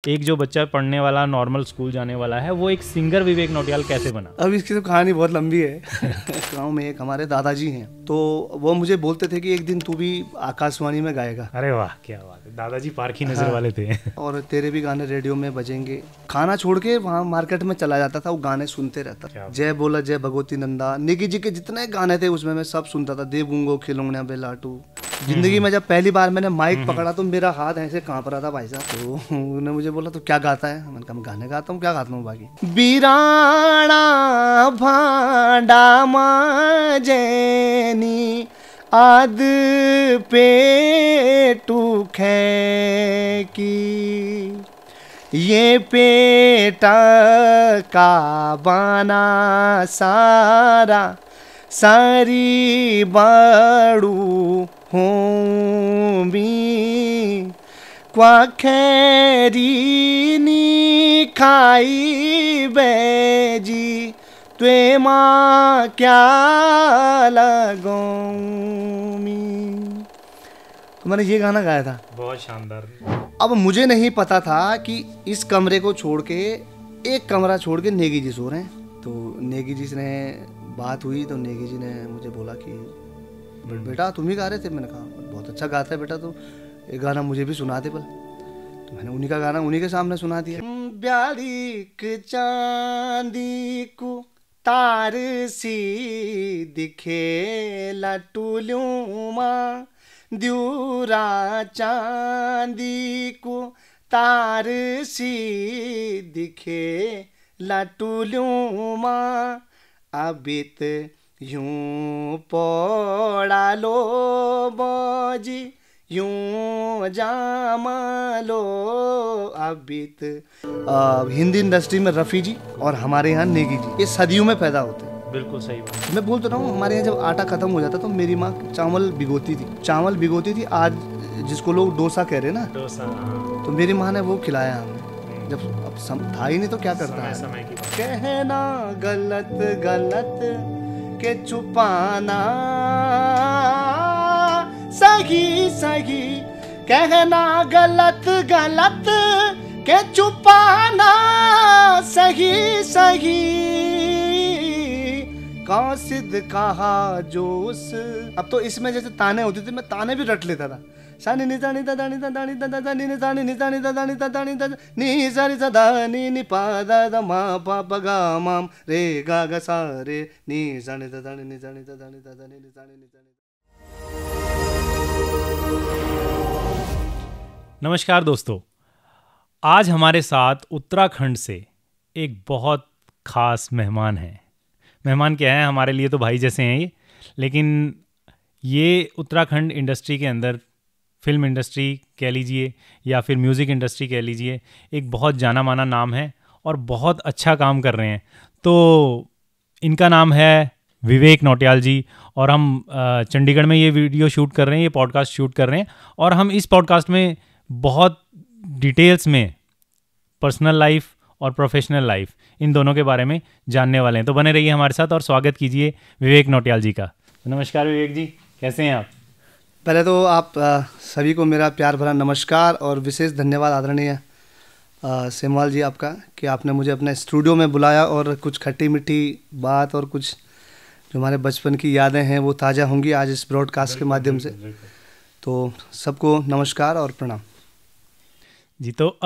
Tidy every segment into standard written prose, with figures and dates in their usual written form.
एक जो बच्चा पढ़ने वाला नॉर्मल स्कूल जाने वाला है वो एक सिंगर विवेक नौटियाल कैसे बना? अब इसकी तो कहानी बहुत लंबी है। गांव में एक हमारे दादाजी हैं, तो वो मुझे बोलते थे कि एक दिन तू भी आकाशवाणी में गाएगा। अरे वाह, क्या बात है, दादाजी पारखी नजर वाले थे। और तेरे भी गाने रेडियो में बजेंगे। खाना छोड़ के वहाँ मार्केट में चला जाता था, वो गाने सुनते रहता। जय बोला जय भगवती नंदा, निकी जी के जितने गाने थे उसमें मैं सब सुनता था। देवूंगो खिलौने बेलाटू। जिंदगी में जब पहली बार मैंने माइक पकड़ा तो मेरा हाथ ऐसे कांप रहा था भाई साहब। तो उन्होंने मुझे बोला तो क्या गाता है? मैंने कहा मैं गाने गाता हूँ। क्या गाता हूँ बाकी? बीराणा भांडा माजेनी आद पेटू खे की, ये पेटा का बाना सारा सारी बाड़ू होमी क्वा खैरी नी खाई बेजी त्वे माँ क्या लगोमी। तो मैंने ये गाना गाया था। बहुत शानदार। अब मुझे नहीं पता था कि इस कमरे को छोड़ के एक कमरा छोड़ के नेगी जी सो रहे हैं। तो नेगी जी ने बात हुई तो नेगी जी ने मुझे बोला कि बेटा तुम ही गा रहे थे? मैंने कहा बहुत अच्छा गाता है बेटा, तो एक गाना मुझे भी सुना दे। तो मैंने उन्हीं का गाना उन्हीं के सामने सुना दिया। ब्यालिक चांदी को तार सी दिखे लटुलूमा, द्यूरा चांदी को तार सी दिखे लटुलूमा, अबित यूं पड़ा लो बाजी यूं जामा लो अबित। हिंदी इंडस्ट्री में रफ़ी जी और हमारे यहाँ नेगी जी ये सदियों में पैदा होते हैं। बिल्कुल सही बात। मैं बोल तो रहा हूँ, हमारे यहाँ जब आटा खत्म हो जाता तो मेरी माँ चावल भिगोती थी। आज जिसको लोग डोसा कह रहे हैं ना, डोसा, तो मेरी माँ ने वो खिलाया हमें। जब अब था ही नहीं तो क्या करता है। समय की बात। कहना गलत गलत के छुपाना सही सही, कहना गलत गलत के छुपाना सही सही, कासिद कहा जोश। अब तो इसमें जैसे ताने होती थी, मैं ताने भी रट लेता था। सानी नि दानी दा दानी दा दानी दा दा दानी नि दानी नि दानी दा दानी दा दानी दा नी सारी सा दानी नि पा दा दा मा पा पा गा माम रे गा गा सा रे नी सानी दा दानी नि दानी दा दानी दा दानी नि दानी नि दानी। नमस्कार दोस्तों, आज हमारे साथ उत्तराखंड से एक बहुत ख़ास मेहमान हैं। मेहमान क्या है, हमारे लिए तो भाई जैसे हैं ये, लेकिन ये उत्तराखंड इंडस्ट्री के अंदर, फिल्म इंडस्ट्री कह लीजिए या फिर म्यूज़िक इंडस्ट्री कह लीजिए, एक बहुत जाना माना नाम है और बहुत अच्छा काम कर रहे हैं। तो इनका नाम है विवेक नौटियाल जी, और हम चंडीगढ़ में ये वीडियो शूट कर रहे हैं, ये पॉडकास्ट शूट कर रहे हैं, और हम इस पॉडकास्ट में बहुत डिटेल्स में पर्सनल लाइफ और प्रोफेशनल लाइफ इन दोनों के बारे में जानने वाले हैं। तो बने रहिए हमारे साथ और स्वागत कीजिए विवेक नौटियाल जी का। नमस्कार विवेक जी, कैसे हैं आप? पहले तो आप सभी को मेरा प्यार भरा नमस्कार और विशेष धन्यवाद आदरणीय सेमवाल जी आपका कि आपने मुझे अपने स्टूडियो में बुलाया और कुछ खट्टी मीठी बात और कुछ जो हमारे बचपन की यादें हैं वो ताज़ा होंगी आज इस ब्रॉडकास्ट के माध्यम से। तो सबको नमस्कार और प्रणाम जी। तो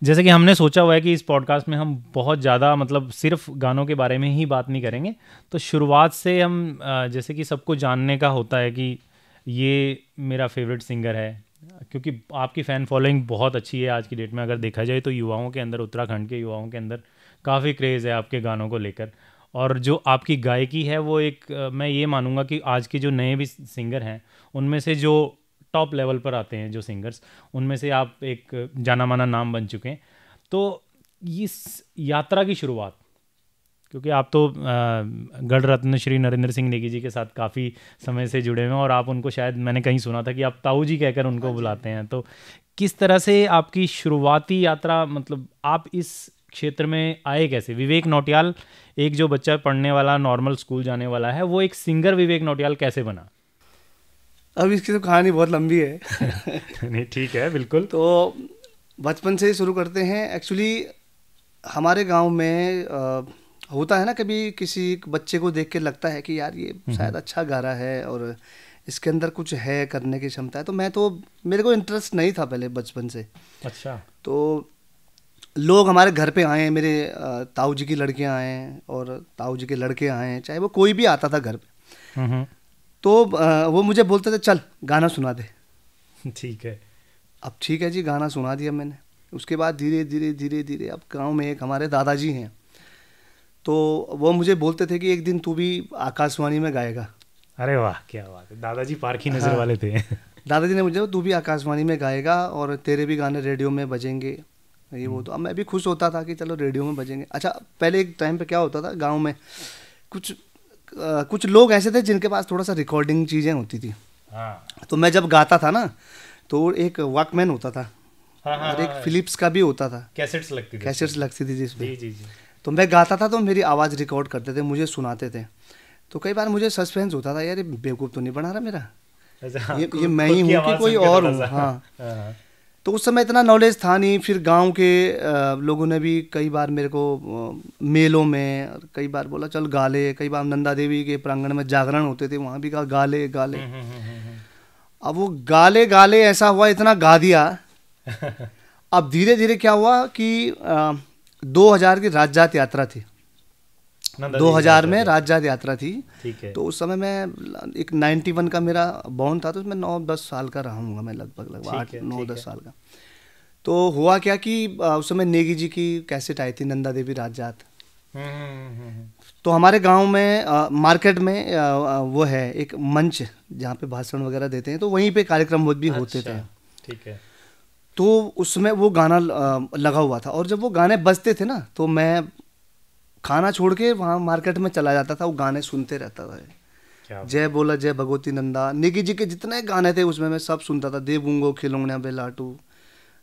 जैसे कि हमने सोचा हुआ है कि इस पॉडकास्ट में हम बहुत ज़्यादा मतलब सिर्फ गानों के बारे में ही बात नहीं करेंगे। तो शुरुआत से हम जैसे कि सबको जानने का होता है कि ये मेरा फेवरेट सिंगर है, क्योंकि आपकी फ़ैन फॉलोइंग बहुत अच्छी है आज की डेट में। अगर देखा जाए तो युवाओं के अंदर, उत्तराखंड के युवाओं के अंदर काफ़ी क्रेज़ है आपके गानों को लेकर, और जो आपकी गायकी है वो एक मैं ये मानूंगा कि आज के जो नए भी सिंगर हैं उनमें से जो टॉप लेवल पर आते हैं जो सिंगर्स, उनमें से आप एक जाना माना नाम बन चुके हैं। तो इस यात्रा की शुरुआत, क्योंकि आप तो गढ़ रत्न श्री नरेंद्र सिंह नेगी जी के साथ काफ़ी समय से जुड़े हुए हैं, और आप उनको शायद मैंने कहीं सुना था कि आप ताऊ जी कहकर उनको बुलाते हैं। तो किस तरह से आपकी शुरुआती यात्रा, मतलब आप इस क्षेत्र में आए कैसे? विवेक नौटियाल, एक जो बच्चा पढ़ने वाला नॉर्मल स्कूल जाने वाला है, वो एक सिंगर विवेक नौटियाल कैसे बना? अब इसकी तो कहानी बहुत लंबी है। नहीं, ठीक है, बिल्कुल। तो बचपन से ही शुरू करते हैं। एक्चुअली हमारे गांव में होता है ना, कभी किसी बच्चे को देख के लगता है कि यार ये शायद अच्छा गा रहा है और इसके अंदर कुछ है, करने की क्षमता है। तो मेरे को इंटरेस्ट नहीं था पहले बचपन से। अच्छा। तो लोग हमारे घर पे आए, मेरे ताऊ जी की लड़कियां आए और ताऊ जी के लड़के आए, चाहे वो कोई भी आता था घर पे, तो वो मुझे बोलते थे चल गाना सुना दे। ठीक है। अब ठीक है जी, गाना सुना दिया मैंने। उसके बाद धीरे धीरे धीरे धीरे अब गांव में एक हमारे दादाजी हैं, तो वो मुझे बोलते थे कि एक दिन तू भी आकाशवाणी में गाएगा। अरे वाह, क्या बात है, दादाजी पारखी नजर वाले थे। दादाजी ने मुझे, तू भी आकाशवाणी में गाएगा और तेरे भी गाने रेडियो में बजेंगे, ये वो। तो अब मैं भी खुश होता था कि चलो रेडियो में बजेंगे। अच्छा, पहले एक टाइम पे क्या होता था गांव में, कुछ लोग ऐसे थे जिनके पास थोड़ा सा रिकॉर्डिंग चीज़ें होती थी। तो मैं जब गाता था ना, तो एक वॉकमैन होता था और एक फिलिप्स का भी होता था, कैसेट्स लगती थी जिसमें। जी। तो मैं गाता था तो मेरी आवाज़ रिकॉर्ड करते थे, मुझे सुनाते थे। तो कई बार मुझे सस्पेंस होता था, यार ये बेवकूफ़ तो नहीं बना रहा मेरा, ये मैं ही हूँ कि कोई और हूँ। हाँ। तो उस समय इतना नॉलेज था नहीं। फिर गांव के लोगों ने भी कई बार मेरे को मेलों में कई बार बोला चल गा ले। कई बार नंदा देवी के प्रांगण में जागरण होते थे, वहाँ भी कहा गा ले गा ले। अब वो गाले ऐसा हुआ, इतना गा दिया। अब धीरे धीरे क्या हुआ कि 2000 की राजजात यात्रा थी, 2000 में राजजात यात्रा थी। ठीक है। तो उस समय मैं एक 91 का मेरा बॉर्न था, तो उसमें 9-10 साल का रहा हूँगा मैं, लगभग 8-9-10 साल का। तो हुआ क्या कि उस समय नेगी जी की कैसेट आई थी, नंदा देवी राजजात। तो हमारे गांव में मार्केट में वो है एक मंच जहाँ पे भाषण वगैरह देते हैं, तो वहीं पे कार्यक्रम भी होते थे। ठीक है। तो उसमें वो गाना लगा हुआ था, और जब वो गाने बजते थे ना, तो मैं खाना छोड़ के वहाँ मार्केट में चला जाता था, वो गाने सुनते रहता था। जय बोला जय भगवती नंदा, नेगी जी के जितने गाने थे उसमें मैं सब सुनता था। देवूंगो खिलौना बेलाटू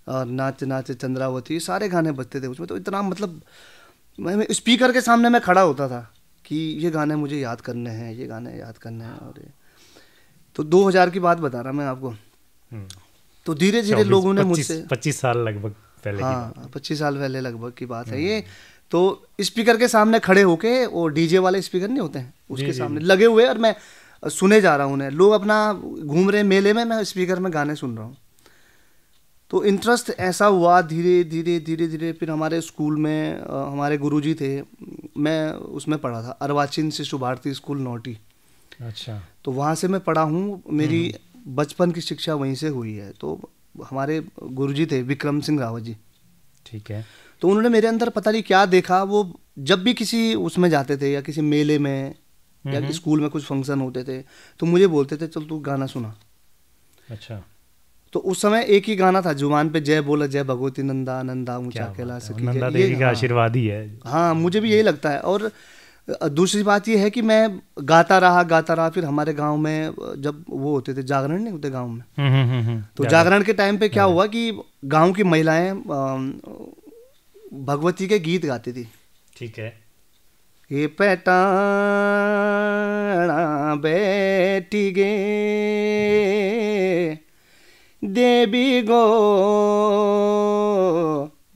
और नाच नाच चंद्रावती, सारे गाने बजते थे उसमें। तो इतना मतलब मैं स्पीकर के सामने मैं खड़ा होता था कि ये गाने मुझे याद करने हैं, ये गाने याद करने हैं। और तो 2000 की बात बता रहा मैं आपको। तो धीरे धीरे लोगों ने मुझसे 25 साल लगभग पहले, हाँ 25 साल पहले लगभग की बात है ये। तो स्पीकर के सामने खड़े होके, वो डीजे वाले स्पीकर नहीं होते हैं, उसके सामने लगे हुए, और मैं सुने जा रहा हूँ उन्हें। लोग अपना घूम रहे मेले में, मैं स्पीकर में गाने सुन रहा हूँ। तो इंटरेस्ट ऐसा हुआ धीरे धीरे धीरे धीरे। फिर हमारे स्कूल में हमारे गुरुजी थे, मैं उसमें पढ़ा था, अर्वाचीन शिशु भारती स्कूल नौटी। अच्छा। तो वहाँ से मैं पढ़ा हूँ, मेरी बचपन की शिक्षा वहीं से हुई है। तो हमारे गुरुजी थे विक्रम सिंह रावत जी। ठीक है। तो उन्होंने मेरे अंदर पता नहीं क्या देखा, वो जब भी किसी उसमें जाते थे या किसी मेले में या स्कूल में कुछ फंक्शन होते थे, तो मुझे बोलते थे चल तू गाना सुना। अच्छा। तो उस समय एक ही गाना था जुबान पे, जय बोला जय भगवती नंदा, नंदा ऊंचा कैलाश की, नंदा देवी का आशीर्वाद ही है। हाँ, मुझे भी यही लगता है। और दूसरी बात ये है कि मैं गाता रहा। फिर हमारे गांव में जब वो होते थे जागरण, नहीं होते गांव में, तो जागरण के टाइम पे क्या हुआ कि गांव की महिलाएं भगवती के गीत गाती थी। ठीक है। ये पैटाणा बैठी गे देवी गो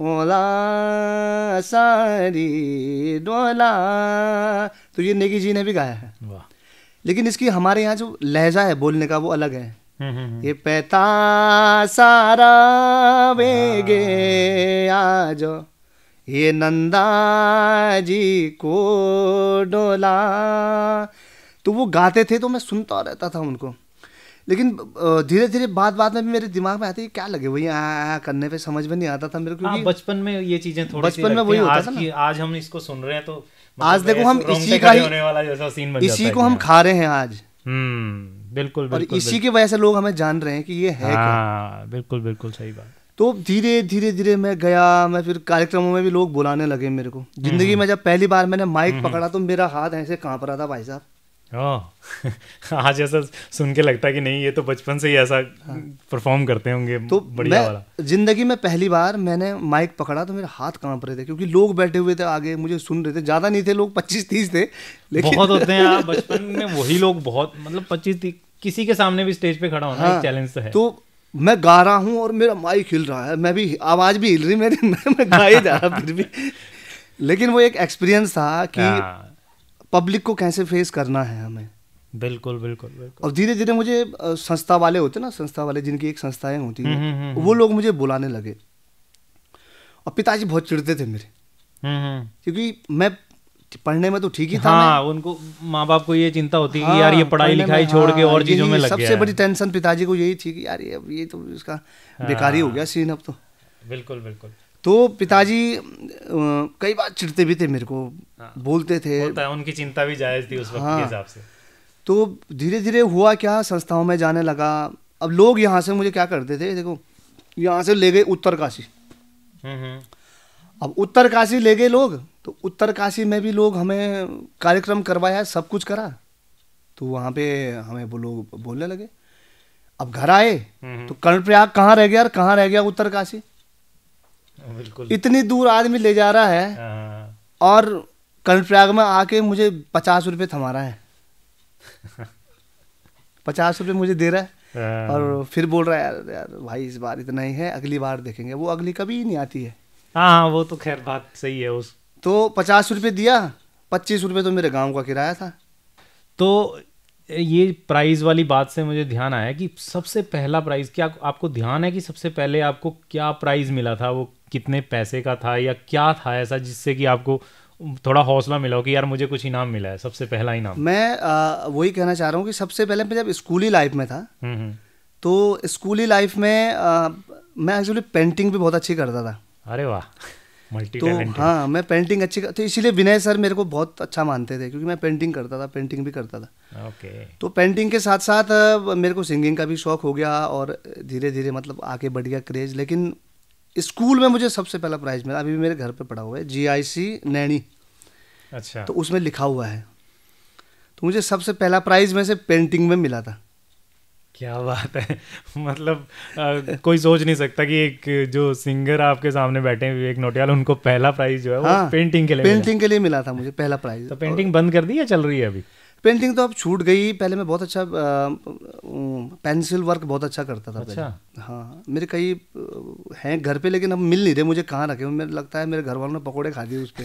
ओला सारी डोला। तो ये नेगी जी ने भी गाया है। वाह। लेकिन इसकी हमारे यहाँ जो लहजा है बोलने का वो अलग है। ये पैता सारा वेगे आज ये नंदा जी को डोला। तो वो गाते थे तो मैं सुनता रहता था उनको। लेकिन धीरे धीरे बात में भी मेरे दिमाग में आती है क्या लगे वही करने पे, समझ में नहीं आता था मेरे को। हाँ, बचपन में ये चीजें थोड़ी बचपन में वही होता था ना। आज हम इसको सुन रहे हैं तो आज देखो हम इसी का ही इसी को हम खा रहे हैं आज। बिल्कुल। और इसी की वजह से लोग हमें जान रहे हैं कि ये है क्या। बिल्कुल सही बात। तो धीरे धीरे मैं गया, मैं फिर कार्यक्रमों में भी लोग बुलाने लगे मेरे को। जिंदगी में जब पहली बार मैंने माइक पकड़ा तो मेरा हाथ ऐसे कांप रहा था भाई साहब। आज ऐसा सुन के लगता है कि नहीं, ये तो बचपन से ही ऐसा परफॉर्म करते होंगे। तो बढ़िया वाला। जिंदगी में पहली बार मैंने माइक पकड़ा तो मेरे हाथ कांप रहे थे, क्योंकि लोग बैठे हुए थे आगे, मुझे सुन रहे थे। ज्यादा नहीं थे लोग, 25-30 थे। लेकिन बहुत होते हैं बचपन में वही लोग, बहुत मतलब 25-30 किसी के सामने भी स्टेज पे खड़ा होना एक चैलेंज तो है। तो मैं गा रहा हूँ और मेरा माइक हिल रहा है, मैं भी आवाज़ भी हिल रही मेरी, मैं गा ही जा रहा फिर भी। लेकिन वो एक एक्सपीरियंस था कि पब्लिक को कैसे फेस करना है हमें। बिल्कुल बिल्कुल बिल्कुल। और धीरे धीरे मुझे संस्था वाले होते ना, संस्था वाले जिनकी एक संस्थाएं होती हैं, वो लोग मुझे बुलाने लगे। और पिताजी बहुत चिढ़ते थे मेरे, क्योंकि मैं पढ़ने में तो ठीक ही था। हाँ, उनको माँ बाप को ये चिंता होती है कि यार ये पढ़ाई लिखाई छोड़ के और चीजों में लग गया है। सबसे बड़ी टेंशन पिताजी को यही थी कि यार ये तो इसका बेकारी हो गया सीन अब तो। बिल्कुल बिल्कुल। तो पिताजी कई बार चिढ़ते भी थे मेरे को, बोलते थे। होता है, उनकी चिंता भी जायज थी उस वक्त के हिसाब से। तो धीरे धीरे हुआ क्या, संस्थाओं में जाने लगा। अब लोग यहाँ से मुझे क्या करते थे, देखो यहाँ से ले गए उत्तरकाशी। अब उत्तरकाशी ले गए लोग, तो उत्तरकाशी में भी लोग हमें कार्यक्रम करवाया, सब कुछ करा। तो वहाँ पे हमें वो लोग बोलने लगे। अब घर आए तो कर्णप्रयाग कहाँ रह गया, कहाँ रह गया उत्तरकाशी। बिल्कुल, इतनी दूर आदमी ले जा रहा है और कर्णप्रयाग में आके मुझे 50 रुपये थमा रहा है। 50 रुपये मुझे दे रहा है और फिर बोल रहा है यार भाई इस बार इतना ही है, अगली बार देखेंगे। वो अगली कभी नहीं आती है। हाँ, वो तो खैर बात सही है। उस तो 50 रुपये दिया, 25 रुपये तो मेरे गांव का किराया था। तो ये प्राइज वाली बात से मुझे ध्यान आया कि सबसे पहला प्राइज क्या आपको ध्यान है कि सबसे पहले आपको क्या प्राइज मिला था? वो कितने पैसे का था या क्या था ऐसा जिससे कि आपको थोड़ा हौसला मिला हो कि यार मुझे कुछ इनाम मिला है, सबसे पहला इनाम? मैं वही कहना चाह रहा हूँ कि सबसे पहले मैं जब स्कूली लाइफ में था, तो स्कूली लाइफ में मैं एक्चुअली पेंटिंग भी बहुत अच्छी करता था। अरे वाह, मल्टी तो टैलेंटेड। हाँ, मैं पेंटिंग अच्छी तो इसीलिए विनय सर मेरे को बहुत अच्छा मानते थे, क्योंकि मैं पेंटिंग करता था, पेंटिंग भी करता था। ओके। तो पेंटिंग के साथ साथ मेरे को सिंगिंग का भी शौक हो गया और धीरे धीरे मतलब आगे बढ़ गया क्रेज। लेकिन स्कूल में मुझे सबसे पहला प्राइज मिला, अभी भी मेरे घर पे पड़ा हुआ है, GIC नैनी। अच्छा। तो उसमें लिखा हुआ है। तो मुझे सबसे पहला प्राइज में से पेंटिंग में मिला था। क्या बात है। मतलब कोई सोच नहीं सकता कि एक जो सिंगर आपके सामने बैठे हैं विवेक नौटियाल, उनको पहला प्राइज जो है वो पेंटिंग के लिए पेंटिंग के लिए मिला था मुझे पहला प्राइज। तो पेंटिंग बंद कर दी या चल रही है अभी? पेंटिंग तो अब छूट गई। पहले मैं बहुत अच्छा पेंसिल वर्क बहुत अच्छा करता था। अच्छा। पहले हाँ, मेरे कई हैं घर पे, लेकिन अब मिल नहीं रहे मुझे, कहाँ रखे। मुझे लगता है मेरे घर वालों ने पकौड़े खा दिए उस पर।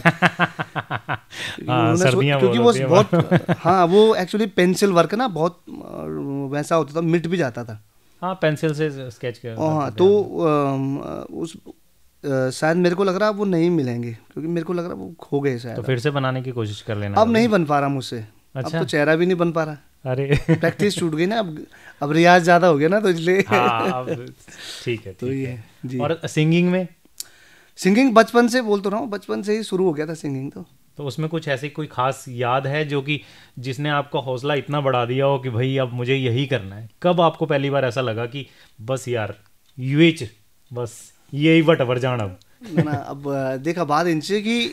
क्योंकि वो बहुत हाँ, वो एक्चुअली पेंसिल वर्क ना बहुत वैसा होता था, मिट भी जाता था। हाँ, पेंसिल से स्केच कर। हाँ, तो उस शायद मेरे को लग रहा वो नहीं मिलेंगे, क्योंकि मेरे को लग रहा वो खो गए शायद। तो फिर से बनाने की कोशिश कर लेना। अब नहीं बन पा रहा मुझसे। अच्छा। अब तो चेहरा भी नहीं बन पा रहा। अरे प्रैक्टिस छूट गई ना, अब रियाज ज्यादा हो गया ना, तो इसलिए। हाँ, अब ठीक है। तो ये जी। और सिंगिंग में? सिंगिंग बचपन से बोल तो रहा हूँ, बचपन से ही शुरू हो गया था सिंगिंग। तो उसमें कुछ ऐसी कोई खास याद है जो कि जिसने आपका हौसला इतना बढ़ा दिया हो कि भाई अब मुझे यही करना है? कब आपको पहली बार ऐसा लगा कि बस यार यूएच बस यही बटवर जाना? ना अब देखा बात इनसे कि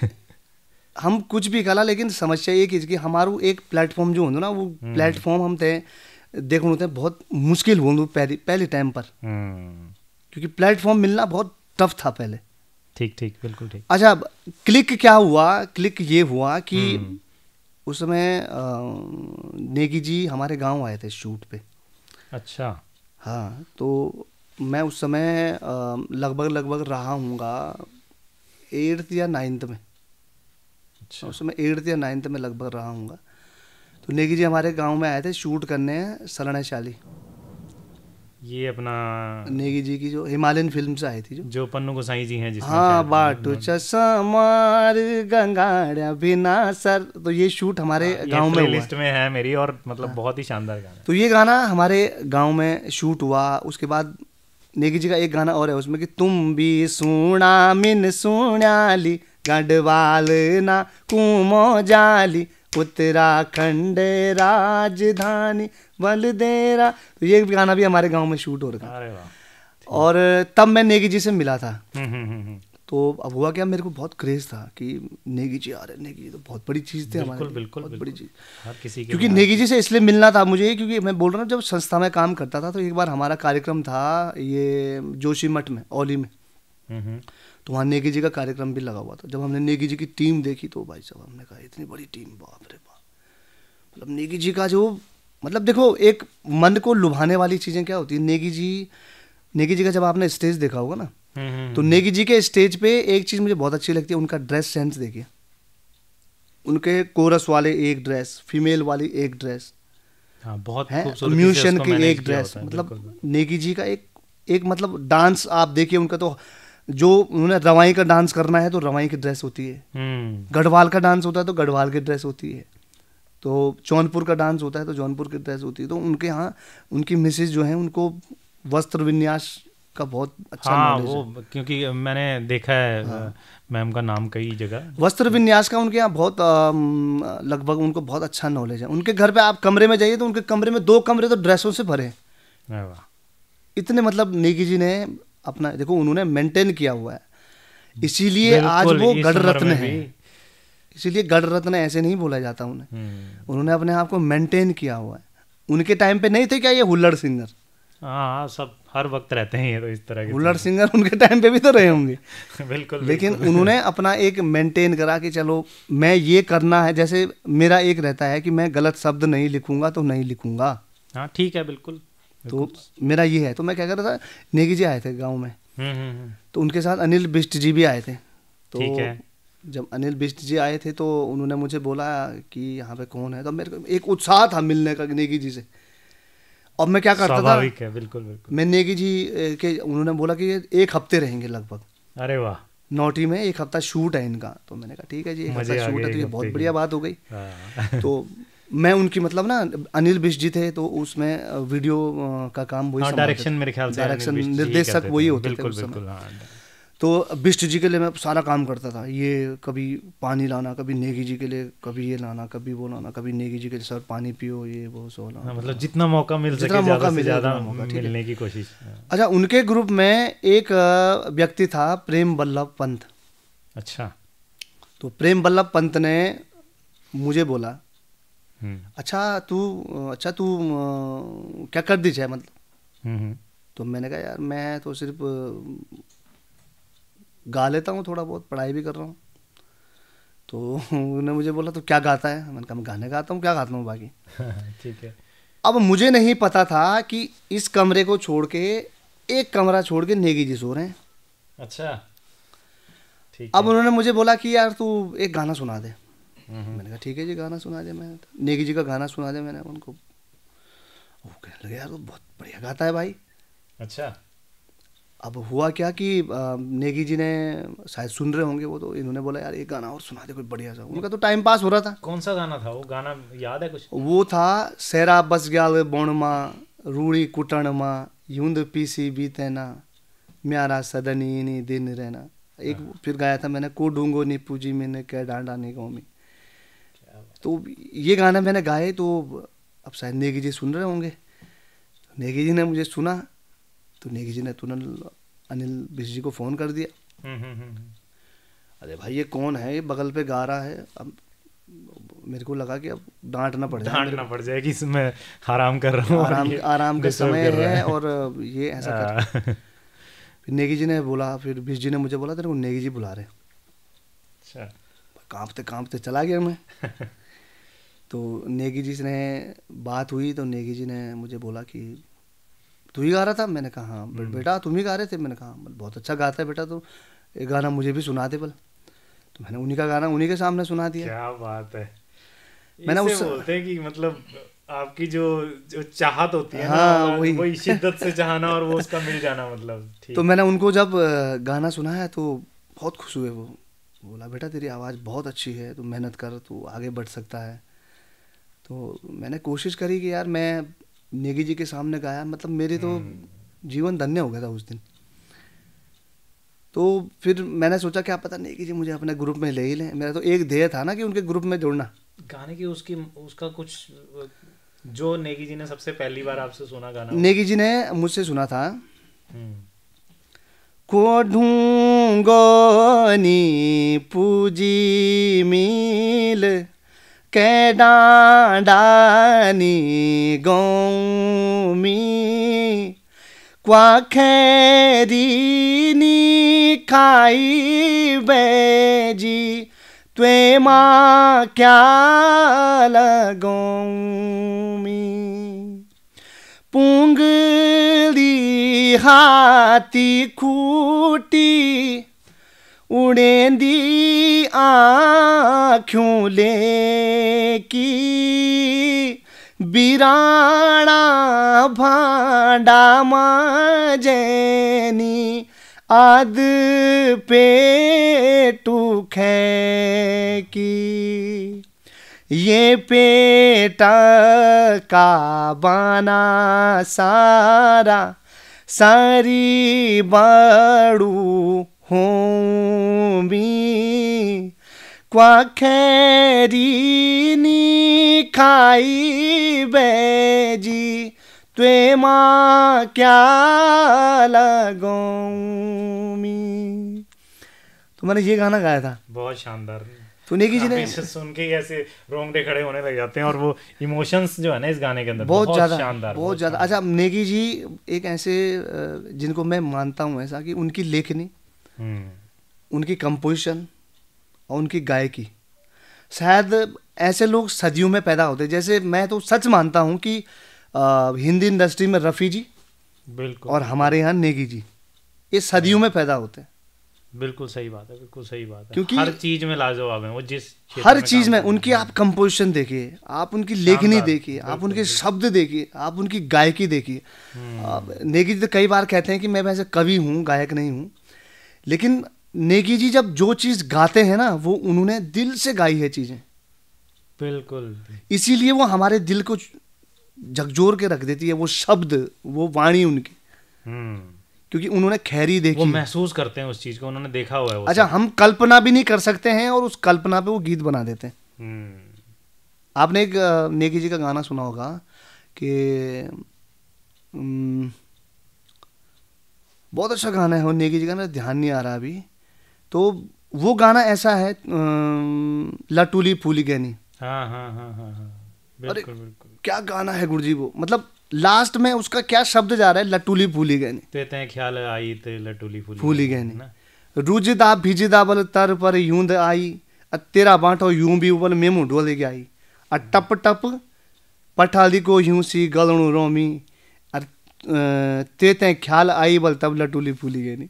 हम कुछ भी कला, लेकिन समस्या ये कि हमारू एक प्लेटफॉर्म जो होता ना, वो प्लेटफॉर्म हम थे देखो होते हैं बहुत मुश्किल हो पहले टाइम पर, क्योंकि प्लेटफॉर्म मिलना बहुत टफ था पहले। ठीक ठीक, बिल्कुल ठीक। अच्छा, क्लिक क्या हुआ? क्लिक ये हुआ कि उस समय नेगी जी हमारे गांव आए थे शूट पे। अच्छा। हाँ, तो मैं उस समय लगभग रहा हूँगा 8th या 9th में। अच्छा। उस समय 8th या 9th में लगभग रहा हूँगा। तो नेगी जी हमारे गांव में आए थे शूट करने शरणशाली। ये अपना नेगी जी की जो हिमालयन फिल्म से आई थी, जो पन्नू गोसाई जी हैं जिसमें। हाँ, बाटू चमार गंगाड़ा बिना सर। तो ये शूट हमारे गांव में हुआ। लिस्ट में है मेरी, और मतलब बहुत ही शानदार गाना। तो ये गाना हमारे गांव में शूट हुआ। उसके बाद नेगी जी का एक गाना और है उसमें कि तुम भी सुना मिन सुनाली गढ़वाल ना कुमो जाली उत्तराखंड राजधानी बलदेरा। तो ये गाना भी हमारे गांव में शूट हो रहा है। और तब मैं नेगी जी से मिला था। तो अब हुआ क्या, मेरे को बहुत क्रेज था कि नेगी जी आ रहे, नेगी जी तो बहुत बड़ी चीज़ थी हमारे। बिल्कुल बहुत बड़ी चीज़ हर किसी के, क्योंकि नेगी जी से इसलिए मिलना था मुझे, क्योंकि मैं बोल रहा हूँ जब संस्था में काम करता था तो एक बार हमारा कार्यक्रम था ये जोशीमठ में, औली में। तो वहाँ नेगी जी का कार्यक्रम भी लगा हुआ था। जब हमने नेगी जी की टीम देखी तो भाई साहब हमने कहा इतनी बड़ी टीम, बाप रे बाप। मतलब नेगी जी का जो मतलब देखो, एक मन को लुभाने वाली चीज़ें क्या होती है, नेगी जी नेगी जी का जब आपने स्टेज देखा होगा ना, तो नेगी जी के स्टेज पे एक चीज़ मुझे बहुत अच्छी लगती है, उनका ड्रेस सेंस देखिए। उनके कोरस वाले एक ड्रेस, फीमेल वाली एक ड्रेस, हाँ, बहुत है खूबसूरती से म्यूजिशियन उसको की मैनेज एक किया ड्रेस, होता है, मतलब बिल्कुल। नेगी जी का एक मतलब डांस आप देखिए उनका, तो जो उन्होंने रवाई का डांस करना है तो रवाई की ड्रेस होती है, गढ़वाल का डांस होता है तो गढ़वाल की ड्रेस होती है, तो जौनपुर का डांस होता है तो जौनपुर की ड्रेस होती है। तो उनके यहाँ उनकी मिसेज जो है उनको वस्त्र विन्यास का बहुत अच्छा हाँ, नॉलेज है। वो क्योंकि मैंने देखा है मैम का नाम कई जगह। वस्त्र विन्यास का उनके यहाँ बहुत लगभग उनको बहुत अच्छा नॉलेज है। उनके घर पे आप कमरे में जाइए तो उनके कमरे में 2 कमरे तो ड्रेसों से भरे हैं। अरे वाह। इतने मतलब नेगी जी ने अपना देखो उन्होंने मेंटेन किया हुआ है, इसीलिए आज बिल्कुल, वो इस गढ़ उम्र रत्न में है। भी। इसीलिए गढ़ रत्न ऐसे नहीं बोला जाता उन्हें, उन्होंने अपने आप को मेंटेन किया हुआ है। उनके टाइम पे नहीं थे क्या ये हुल्लड़ सिंगर? हाँ, सब हर वक्त रहते हैं ये तो इस तरह के हुल्लड़ सिंगर उनके टाइम पे भी तो रहे होंगे। बिल्कुल, लेकिन बिल्कुल। उन्होंने अपना एक मेंटेन करा कि चलो मैं ये करना है। जैसे मेरा एक रहता है कि मैं गलत शब्द नहीं लिखूंगा तो नहीं लिखूंगा, हाँ, ठीक है, बिल्कुल। तो मेरा ये है। तो मैं क्या कर रहा था, नेगी जी आए थे गांव में, हम्म। तो उनके साथ अनिल बिष्ट जी भी आए थे। तो ठीक है। जब अनिल बिष्ट जी आए थे तो उन्होंने मुझे बोला कि यहाँ पे कौन है, तो मेरे को एक उत्साह था मिलने का नेगी जी से। अब मैं क्या करता था, स्वाभाविक है, बिल्कुल बिल्कुल। मैं नेगी जी के, उन्होंने बोला कि ये 1 हफ्ते रहेंगे लगभग अरे वाह। नौटी में, 1 हफ्ता शूट है इनका। तो मैंने कहा ठीक है जी, 1 मजे हफ्ता आ शूट गए है तो ये एक बहुत हफ्ते बढ़िया की। बात हो गई। हाँ। तो मैं उनकी मतलब ना, अनिल बिष्ट जी थे तो उसमें वीडियो का काम वही हाँ, संभालते डायरेक्शन थे। मेरे ख्याल से डायरेक्शन अनिल बिष्ट जी निर्देशक करते वही थे। होते थे बिल्कुल उस समय। बिल्कुल, हाँ। तो बिष्ट जी के लिए मैं सारा काम करता था, ये कभी पानी लाना, कभी नेगी जी के लिए कभी ये लाना, कभी वो लाना, कभी नेगी जी के लिए सर पानी पियो, ये वो सो लाना। हाँ, मतलब जितना मौका मिल जितना सके मौका ज़्यादा से मिले ज़्यादा उतना मौका, ठीक है। मिलने की कोशिश। हाँ। अच्छा, उनके ग्रुप में एक व्यक्ति था प्रेम वल्लभ पंत। अच्छा। तो प्रेम वल्लभ पंत ने मुझे बोला, हम्म अच्छा तू क्या कर दी है मतलब। हम्म। तो मैंने कहा यार मैं तो सिर्फ गा लेता हूँ, थोड़ा बहुत पढ़ाई भी कर रहा हूँ। तो उन्होंने मुझे बोला तो क्या गाता है, मैंने कहा मैं गाने गाता हूँ, क्या गाता हूँ बाकी। ठीक है। अब मुझे नहीं पता था कि इस कमरे को छोड़ के, एक कमरा छोड़ के नेगी जी सो रहे हैं। अच्छा, ठीक अब है। उन्होंने मुझे बोला कि यार तू एक गाना सुना दे। मैंने कहा ठीक है जी, गाना सुना दे। मैं नेगी जी का गाना सुना दे मैंने उनको। वो कहने लगे यार तो बहुत बढ़िया गाता है भाई। अच्छा। अब हुआ क्या कि नेगी जी ने शायद सुन रहे होंगे वो, तो इन्होंने बोला यार एक गाना और सुना दे कोई बढ़िया सा। उनका तो टाइम पास हो रहा था। कौन सा गाना था वो? गाना याद है कुछ? वो था सेरा बस ग्याल बोण माँ रूड़ी कुटण माँ यूंद पीसी बीते ना म्यारा सदनी नी दिन रहना। एक फिर गाया था मैंने, को डूंगो नी पूजी मैंने कै डांडा नी गाँव। तो ये गाना मैंने गाए, तो अब शायद नेगी जी सुन रहे होंगे। नेगी जी ने मुझे सुना, तो नेगी जी ने तुरंत अनिल बिष्ट जी को फ़ोन कर दिया। अरे भाई ये कौन है, ये बगल पे गा रहा है। अब मेरे को लगा कि अब डांटना पड़ जाए कि इसमें आराम कर रहा हूँ, आराम का समय है और ये ऐसा कर। फिर नेगी जी ने बोला, फिर बिष्ट जी ने मुझे बोला तेरे को नेगी जी बुला रहे। अच्छा। कांपते कांपते चला गया मैं। तो नेगी जी से बात हुई, तो नेगी जी ने मुझे बोला कि तू ही गा रहा था? मैंने कहा हाँ। बेटा तुम ही गा रहे थे? मैंने कहा बहुत अच्छा गाता है बेटा, तो एक गाना मुझे भी सुना दे बल। तो मैंने उन्हीं का गाना उन्हीं के सामने सुना दिया। क्या बात है। मैंने इसे बोलते हैं कि मतलब आपकी जो चाहत होती है हाँ, ना, वही शिद्दत से चाहना और वो उसका मिल जाना, मतलब ठीक। तो मैंने उनको जब गाना सुनाया तो बहुत खुश हुए। वो बोला बेटा तेरी आवाज़ बहुत अच्छी है, तू मेहनत कर, तू आगे बढ़ सकता है। तो मैंने कोशिश करी कि यार मैं नेगी जी के सामने गाया, मतलब मेरी तो जीवन धन्य हो गया था उस दिन। तो फिर मैंने सोचा क्या पता नेगी जी मुझे अपने ग्रुप में ले ही लें। मेरा तो एक ध्येय था ना कि उनके ग्रुप में जुड़ना। गाने की उसका कुछ जो नेगी जी ने सबसे पहली बार आपसे सुना गाना? नेगी जी ने मुझसे सुना था, को ढूंगो नी पूजी मिल कै डांडानी गाँव में क्वा खैरी नी खाई बेजी त्वे माँ क्या लगों में पुंगली हाथी खूटी उड़ेंदी आँखों लेकी बिराना भांडा माजेनी आद पेटू की ये पेटा का बाना सारा सारी बाड़ू होमी क्वा खैरी नी खाई बेजी त्वे माँ क्या लगोमी। तो मैंने ये गाना गाया था। बहुत शानदार। तो नेगी जी ने सुन के ऐसे रोंगटे खड़े होने लग जाते हैं, और वो इमोशंस जो है ना इस गाने के अंदर बहुत ज़्यादा शानदार, बहुत ज़्यादा। अच्छा, नेगी जी एक ऐसे जिनको मैं मानता हूँ ऐसा कि उनकी लेखनी, उनकी कंपोजिशन और उनकी गायकी, शायद ऐसे लोग सदियों में पैदा होते। जैसे मैं तो सच मानता हूँ कि हिंदी इंडस्ट्री में रफ़ी जी बिल्कुल और हमारे यहाँ नेगी जी ये सदियों में पैदा होते हैं। बिल्कुल सही बात है, बिल्कुल सही बात है। क्योंकि हर चीज में लाजवाब है वो, जिस हर चीज में उनकी आप कंपोजिशन देखिए, आप उनकी लेखनी देखिए, आप उनके शब्द देखिए, आप उनकी गायकी देखिए। नेगी जी तो कई बार कहते हैं कि मैं वैसे कवि हूँ, गायक नहीं हूँ, लेकिन नेगी जी जब जो चीज गाते हैं ना वो उन्होंने दिल से गाई है चीजें। बिल्कुल, इसीलिए वो हमारे दिल को झकझोर के रख देती है, वो शब्द, वो वाणी उनकी, क्योंकि उन्होंने खैरी देखी, वो महसूस करते हैं उस चीज को, उन्होंने देखा हुआ है वो। अच्छा, हम कल्पना भी नहीं कर सकते हैं और उस कल्पना पे वो गीत बना देते हैं। आपने एक नेगी जी का गाना सुना होगा कि बहुत अच्छा गाना है वो नेगी जी का, मेरा ध्यान नहीं आ रहा अभी। तो वो गाना ऐसा है, लटूली फूली गैनी। हाँ हाँ हाँ हाँ हाँ, बिल्कुल बिल्कुल। क्या गाना है गुरुजी वो, मतलब लास्ट में उसका क्या शब्द जा रहा है, लटूली फूली गैनी ते ख्याल आई ते लटूली फूली गैनी, रुजदा भिजदा बल तर पर यूंद आई, तेरा बांटो यूं भी उबल मेमू ढोले के आई, टप टप पठाली को यूं सी गलणु रोमी, ते ख्याल आई बल तब लटूली फूली गैनी।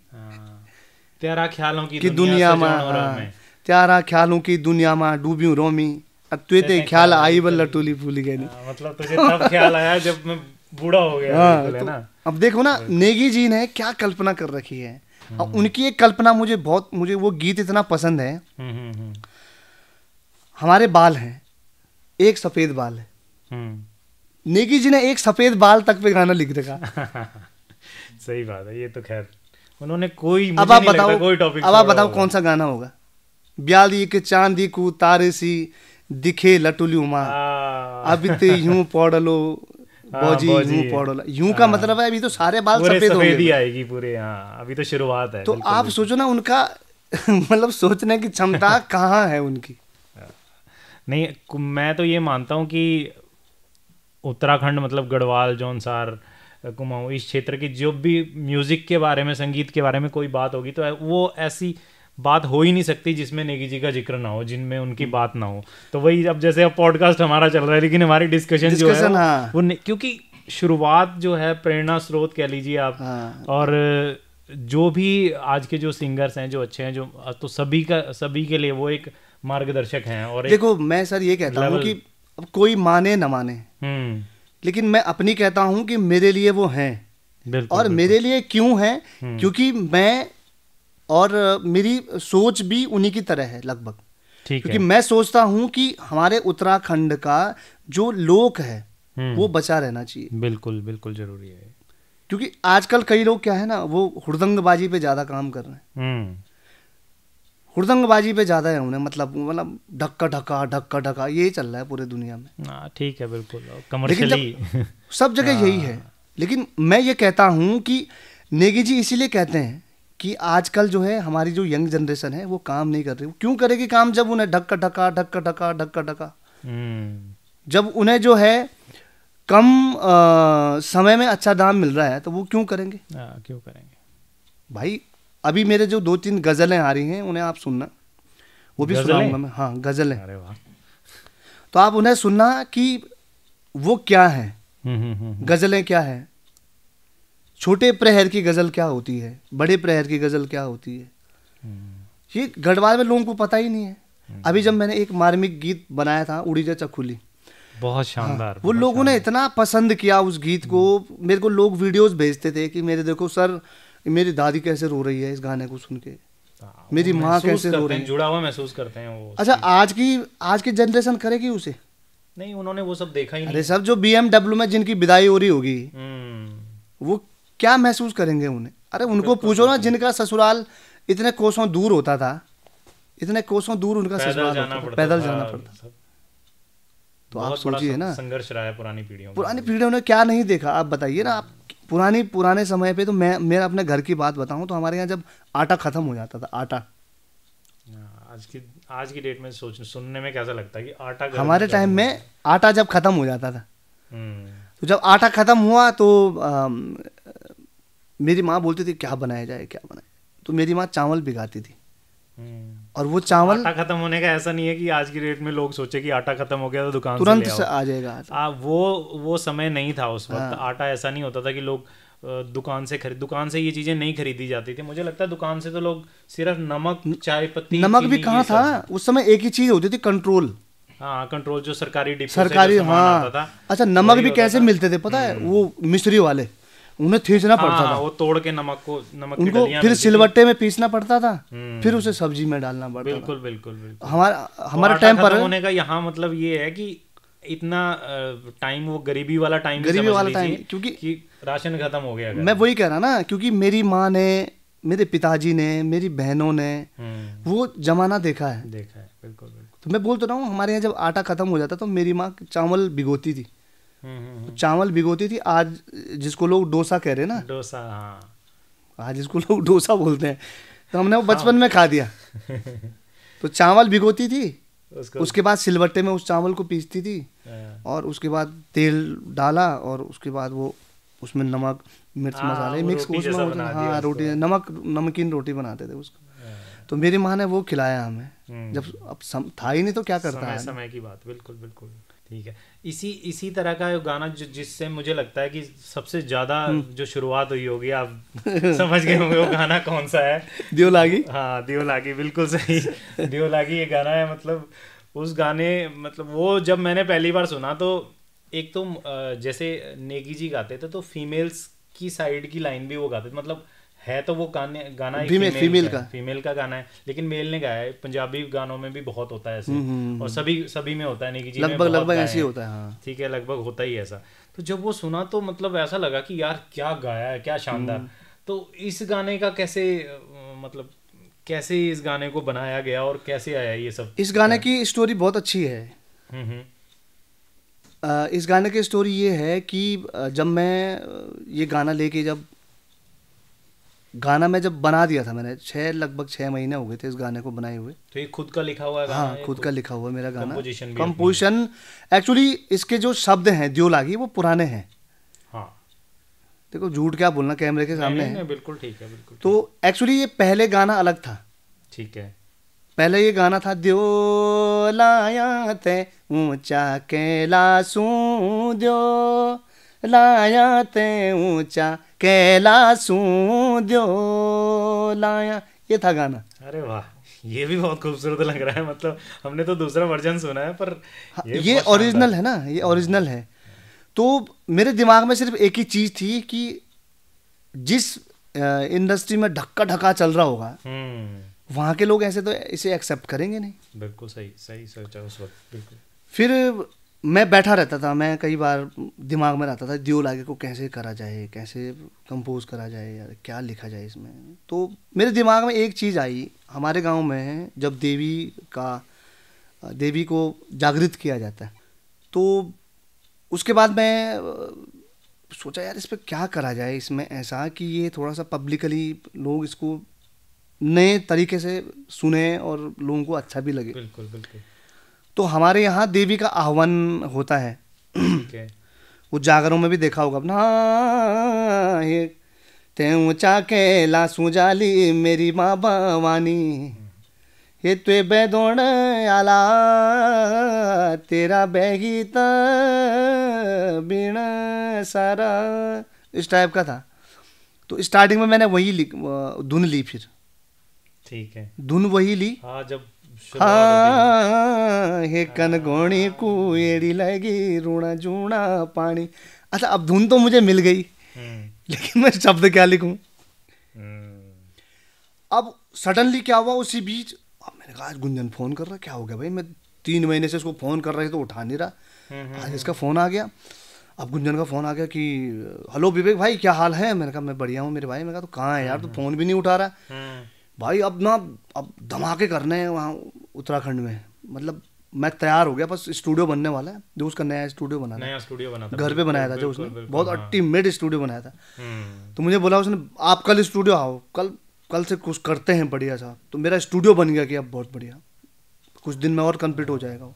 तेरा ख्यालों की दुनिया में, तेरा ख्यालों की दुनिया में डूबियूं रोमी, ते ख्याल आई बल लटूली फूली गैनी। मतलब तुझे तब ख्याल आया जब मैं बूढ़ा हो गया। तो ना अब देखो ना, नेगी जी ने क्या कल्पना कर रखी है। और उनकी एक कल्पना मुझे वो गीत इतना पसंद है। हमारे बाल हैं, एक सफेद बाल है, नेगी जी ने एक सफेद बाल तक पे गाना लिख रखा। सही बात है, ये तो खैर उन्होंने कोई, अब आप बताओ, कोई टॉपिक, अब आप बताओ कौन सा गाना होगा। ब्याली के चांदी को तारे सी दिखे लटुली उमा, अब ते यूं पौड़लो बौजी यूं पौड़लो। यूं का मतलब है अभी तो सारे बाल सफेद होंगे, आएगी पूरे। हाँ, अभी तो शुरुआत है। तो आप सोचो ना उनका मतलब सोचने की क्षमता कहाँ है उनकी। नहीं, मैं तो ये मानता हूँ कि उत्तराखंड मतलब गढ़वाल, जौनसार, कुमाऊं, इस क्षेत्र की जो भी म्यूजिक के बारे में, संगीत के बारे में कोई बात होगी तो वो ऐसी बात हो ही नहीं सकती जिसमें नेगी जी का जिक्र ना हो, जिनमें उनकी बात ना हो। तो वही, अब जैसे अब पॉडकास्ट हमारा चल रहा है, लेकिन हमारी डिस्कशन जो है वो क्योंकि शुरुआत जो है, प्रेरणा स्रोत कह लीजिए आप, और जो भी आज के जो सिंगर्स हैं जो अच्छे हैं, जो तो सभी के लिए वो एक मार्गदर्शक हैं। और देखो मैं सर ये कहता हूँ कि अब कोई माने न माने, लेकिन मैं अपनी कहता हूँ कि मेरे लिए वो हैं। और मेरे लिए क्यों है, क्योंकि मैं और मेरी सोच भी उन्हीं की तरह है लगभग। क्योंकि मैं सोचता हूँ कि हमारे उत्तराखंड का जो लोक है वो बचा रहना चाहिए। बिल्कुल बिल्कुल जरूरी है। क्योंकि आजकल कई लोग क्या है ना, वो हुड़दंगबाजी पे ज़्यादा काम कर रहे हैं। हुड़दंगबाजी पे ज़्यादा है उन्हें, मतलब ढक्का ढक्का ढक्का ढक्का ये चल रहा है पूरे दुनिया में। ठीक है, बिल्कुल कमर्शियली सब जगह यही है। लेकिन मैं ये कहता हूँ कि नेगी जी इसीलिए कहते हैं कि आजकल जो है हमारी जो यंग जनरेशन है वो काम नहीं कर रही। वो क्यों करेगी काम जब उन्हें ढक्का ढक्का ढक्का ढक्का ढक्का ढक्का, जब उन्हें जो है कम समय में अच्छा दाम मिल रहा है तो वो क्यों करेंगे? क्यों करेंगे भाई। अभी मेरे जो 2-3 गज़लें आ रही हैं उन्हें आप सुनना, वो भी सुनाऊंगा मैं। हाँ, गज़लें। अरे वाह। तो आप उन्हें सुनना कि वो क्या है, गज़लें क्या है, छोटे प्रहर की गज़ल क्या होती है, बड़े प्रहर की गज़ल क्या होती है, ये गढ़वाल में लोगों को पता ही नहीं है। अभी जब मैंने एक मार्मिक गीत बनाया था, उड़ी जा चखुली, बहुत शानदार। हाँ, वो लोगों ने इतना पसंद किया उस गीत को, मेरे को लोग वीडियोस भेजते थे कि मेरे देखो सर, मेरी दादी कैसे रो रही है इस गाने को सुन के, मेरी माँ कैसे रो रही है, जुड़ा हुआ महसूस करते हैं वो। अच्छा, आज की जनरेशन करेगी उसे? नहीं, उन्होंने वो सब देखा ही नहीं। अरे सब जो BMW में जिनकी विदाई हो रही होगी, वो क्या महसूस करेंगे उन्हें? अरे उनको पूछो ना, जिनका ससुराल इतने कोसों दूर होता था, इतने कोसों दूर उनका ससुराल होता था, पैदल जाना पड़ता। तो आप सोचिए ना, संघर्ष रहा है पुरानी पीढ़ियों ने क्या नहीं देखा। आप बताइए ना, आप पुराने समय पे तो मेरा अपने घर की बात बताऊं तो हमारे यहाँ जब आटा खत्म हो जाता था, आटा, आज की डेट में सुनने में कैसा लगता है कि आटा, हमारे टाइम में आटा जब खत्म हो जाता था, तो जब आटा खत्म हुआ तो मेरी माँ बोलती थी क्या बनाया जाए, तो मेरी माँ चावल भिगाती थी, और वो चावल, आटा खत्म होने का ऐसा नहीं है कि आज की डेट में लोग सोचे कि आटा खत्म हो गया तो दुकान तुरंत से आ जाएगा। वो समय नहीं था उस वक्त। आटा ऐसा नहीं होता था कि लोग दुकान से ये चीजें नहीं खरीदी जाती थी। मुझे लगता है दुकान से तो लोग सिर्फ नमक, चाय पत्ती, नमक भी कहाँ था उस समय, एक ही चीज होती थी, कंट्रोल। हाँ, कंट्रोल जो सरकारी डिपो सरकारी, से जो सामान आता था। अच्छा, नमक भी कैसे मिलते थे पता है? वो मिस्त्री वाले, उन्हें थींचना पड़ता था, वो तोड़ के नमक की उनको फिर सिलबट्टे में पीसना पड़ता था, फिर उसे सब्जी में डालना पड़ता था। बिल्कुल। हमारा टाइम पर होने का यहाँ मतलब ये है कि इतना टाइम, वो गरीबी वाला टाइम, क्योंकि राशन खत्म हो गया। मैं वही कह रहा ना, क्योंकि मेरी माँ ने, मेरे पिताजी ने, मेरी बहनों ने वो जमाना देखा है। बिल्कुल। तो मैं बोल तो रहा हूँ, हमारे यहाँ जब आटा खत्म हो जाता तो मेरी माँ चावल भिगोती थी, चावल भिगोती थी। आज जिसको लोग डोसा कह रहे हैं ना, डोसा, हाँ, आज जिसको लोग डोसा बोलते हैं, तो हमने वो बचपन में खा दिया। तो चावल भिगोती थी, उसके बाद सिलबट्टे में उस चावल को पीसती थी, और उसके बाद तेल डाला, और उसके बाद वो उसमें नमक, मिर्च, मसाले मिक्स, उसमें हाँ रोटी, नमकीन रोटी बनाते थे उसको। तो मेरी माँ ने वो खिलाया हमें, जब अब था ही नहीं तो क्या करता है। समय की बात, बिल्कुल। ठीक है, इसी तरह का गाना जिससे मुझे लगता है कि सबसे ज्यादा जो शुरुआत हुई होगी, आप समझ गए होंगे वो गाना कौन सा है? दियो लागी। हाँ, दियो लागी, बिल्कुल सही। दियो लागी ये गाना है। मतलब उस गाने, मतलब वो जब मैंने पहली बार सुना तो एक तो जैसे नेगी जी गाते थे तो फीमेल्स की साइड की लाइन भी वो गाते थे, मतलब है तो वो गाना फीमेल का गाना है, लेकिन मेल ने गाया है। पंजाबी गानों में भी बहुत होता है ऐसे, और सभी में होता है, नेगी जी लगभग ऐसे ही होता है। हाँ, ठीक है, लगभग होता ही ऐसा। तो जब वो सुना तो मतलब ऐसा लगा कि यार क्या गाया है, क्या शानदार। तो इस गाने का मतलब कैसे इस गाने को बनाया गया और कैसे आया ये सब? इस गाने की स्टोरी बहुत अच्छी है। इस गाने की स्टोरी ये है कि जब मैं ये गाना लेके मैं जब बना दिया था, मैंने लगभग 6 महीने हो गए थे इस गाने को बनाए हुए। तो ये खुद का लिखा हुआ गाना? हाँ, खुद का लिखा हुआ मेरा गाना। कंपोजिशन एक्चुअली इसके जो शब्द हैं दियो लागी वो पुराने हैं। हाँ, देखो झूठ क्या बोलना, कैमरे के सामने है। बिल्कुल ठीक है, बिल्कुल। तो एक्चुअली ये पहले गाना अलग था। ठीक है, पहले ये गाना था, दियो लाया ते ऊंचा कैलाशू, दियो लाया ते ऊंचा कैलाशू, दियो लाया, ये था गाना। अरे वाह, ये भी बहुत खूबसूरत लग रहा है। मतलब हमने तो दूसरा वर्जन सुना है, पर ये ओरिजिनल है ना, ये ओरिजिनल है। तो मेरे दिमाग में सिर्फ एक ही चीज थी कि जिस इंडस्ट्री में ढक्का चल रहा होगा, वहाँ के लोग ऐसे तो इसे एक्सेप्ट करेंगे नहीं। बिल्कुल सही सोचा उस वक्त, बिल्कुल। फिर मैं बैठा रहता था, मैं कई बार दिमाग में रहता था दियो लागे को कैसे करा जाए, कैसे कंपोज करा जाए, यार क्या लिखा जाए इसमें। तो मेरे दिमाग में एक चीज़ आई, हमारे गांव में जब देवी को जागृत किया जाता है, तो उसके बाद मैं सोचा यार इस पर क्या करा जाए, इसमें ऐसा कि ये थोड़ा सा पब्लिकली लोग इसको नए तरीके से सुने और लोगों को अच्छा भी लगे। बिल्कुल। तो हमारे यहाँ देवी का आह्वान होता है। वो जागरों में भी देखा होगा अपना, ते ऊंचा कैला सुजाली मेरी माँ भवानी, ये त्वे बेदोण आला तेरा बैगीता बिना सारा, इस टाइप का था। तो स्टार्टिंग में मैंने वही धुन ली, फिर ठीक है, धुन वही ली। हाँ जब हाँ हे कन घोड़ी कुएड़ी लगी रूणा जूणा पानी। अच्छा अब धुन तो मुझे मिल गई, लेकिन मैं शब्द क्या लिखूं। अब सडनली क्या हुआ उसी बीच, अब मैंने कहा आज गुंजन फोन कर रहा, क्या हो गया भाई, मैं 3 महीने से इसको फोन कर रहे तो उठा नहीं रहा, आज इसका फोन आ गया। अब गुंजन का फोन आ गया कि हेलो विवेक भाई क्या हाल है। मैंने कहा मैं बढ़िया हूँ मेरे भाई। मैंने कहा तो कहाँ है यार, तो फोन भी नहीं उठा रहा। भाई अब धमाके करने हैं वहाँ उत्तराखंड में, मतलब मैं तैयार हो गया, बस स्टूडियो बनने वाला है, जो उसका नया स्टूडियो बना था, घर पे बनाया था जो उसने, बहुत अल्टीमेट स्टूडियो बनाया था। तो मुझे बोला उसने आप कल स्टूडियो आओ, कल से कुछ करते हैं बढ़िया सा। तो मेरा स्टूडियो बन गया कि अब बहुत बढ़िया, कुछ दिन में और कंप्लीट हो जाएगा वो।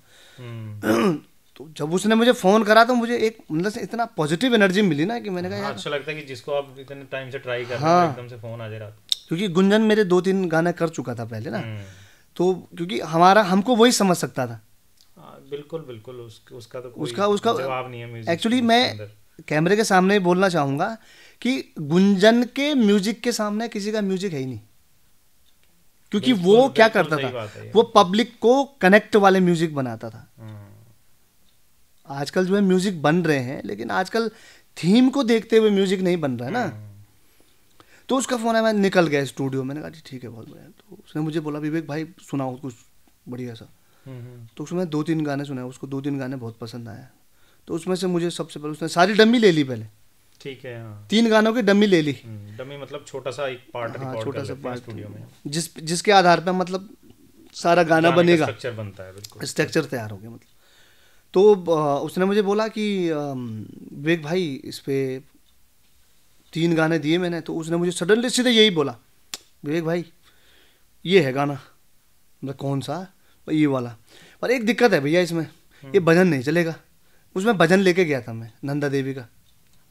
तो जब उसने मुझे फ़ोन करा तो मुझे एक मतलब से इतना पॉजिटिव एनर्जी मिली ना कि मैंने कहा यार अच्छा लगता है कि जिसको आप इतने टाइम से ट्राई कर रहे हैं एकदम से फ़ोन आ जाए रात। क्योंकि गुंजन मेरे 2-3 गाने कर चुका था पहले ना, तो क्योंकि हमको वही समझ सकता था। बिल्कुल उसका तो कोई जवाब नहीं है म्यूजिक। एक्चुअली मैं कैमरे के सामने बोलना चाहूँगा कि गुंजन के म्यूजिक के सामने किसी का म्यूजिक है ही नहीं, क्योंकि वो क्या करता था, वो पब्लिक को कनेक्ट वाले म्यूजिक बनाता था। आजकल जो है म्यूजिक बन रहे हैं, लेकिन आजकल थीम को देखते हुए म्यूजिक नहीं बन रहा है ना। तो उसका फ़ोन है, मैं निकल गया स्टूडियो। मैंने कहा ठीक है बहुत बढ़िया। तो उसने मुझे बोला विवेक भाई सुनाओ कुछ बढ़िया सा। तो उसमें 2-3 गाने सुनाए, उसको 2-3 गाने बहुत पसंद आया। तो उसमें से मुझे सबसे पहले उसने सारी डम्मी ले ली पहले, ठीक है हाँ। 3 गानों की डम्मी ले ली। डम्मी मतलब छोटा सा एक पार्ट, हाँ छोटा सा पार्ट स्टूडियो में, जिसके आधार पर मतलब सारा गाना बनेगा, स्ट्रक्चर बनता है, बिल्कुल स्ट्रक्चर तैयार हो गया मतलब। तो उसने मुझे बोला कि विवेक भाई इस पे 3 गाने दिए मैंने। तो उसने मुझे सडनली सीधे यही बोला विवेक भाई ये है गाना। मतलब कौन सा? ये वाला। पर एक दिक्कत है भैया इसमें, ये भजन नहीं चलेगा। उसमें भजन लेके गया था मैं, नंदा देवी का।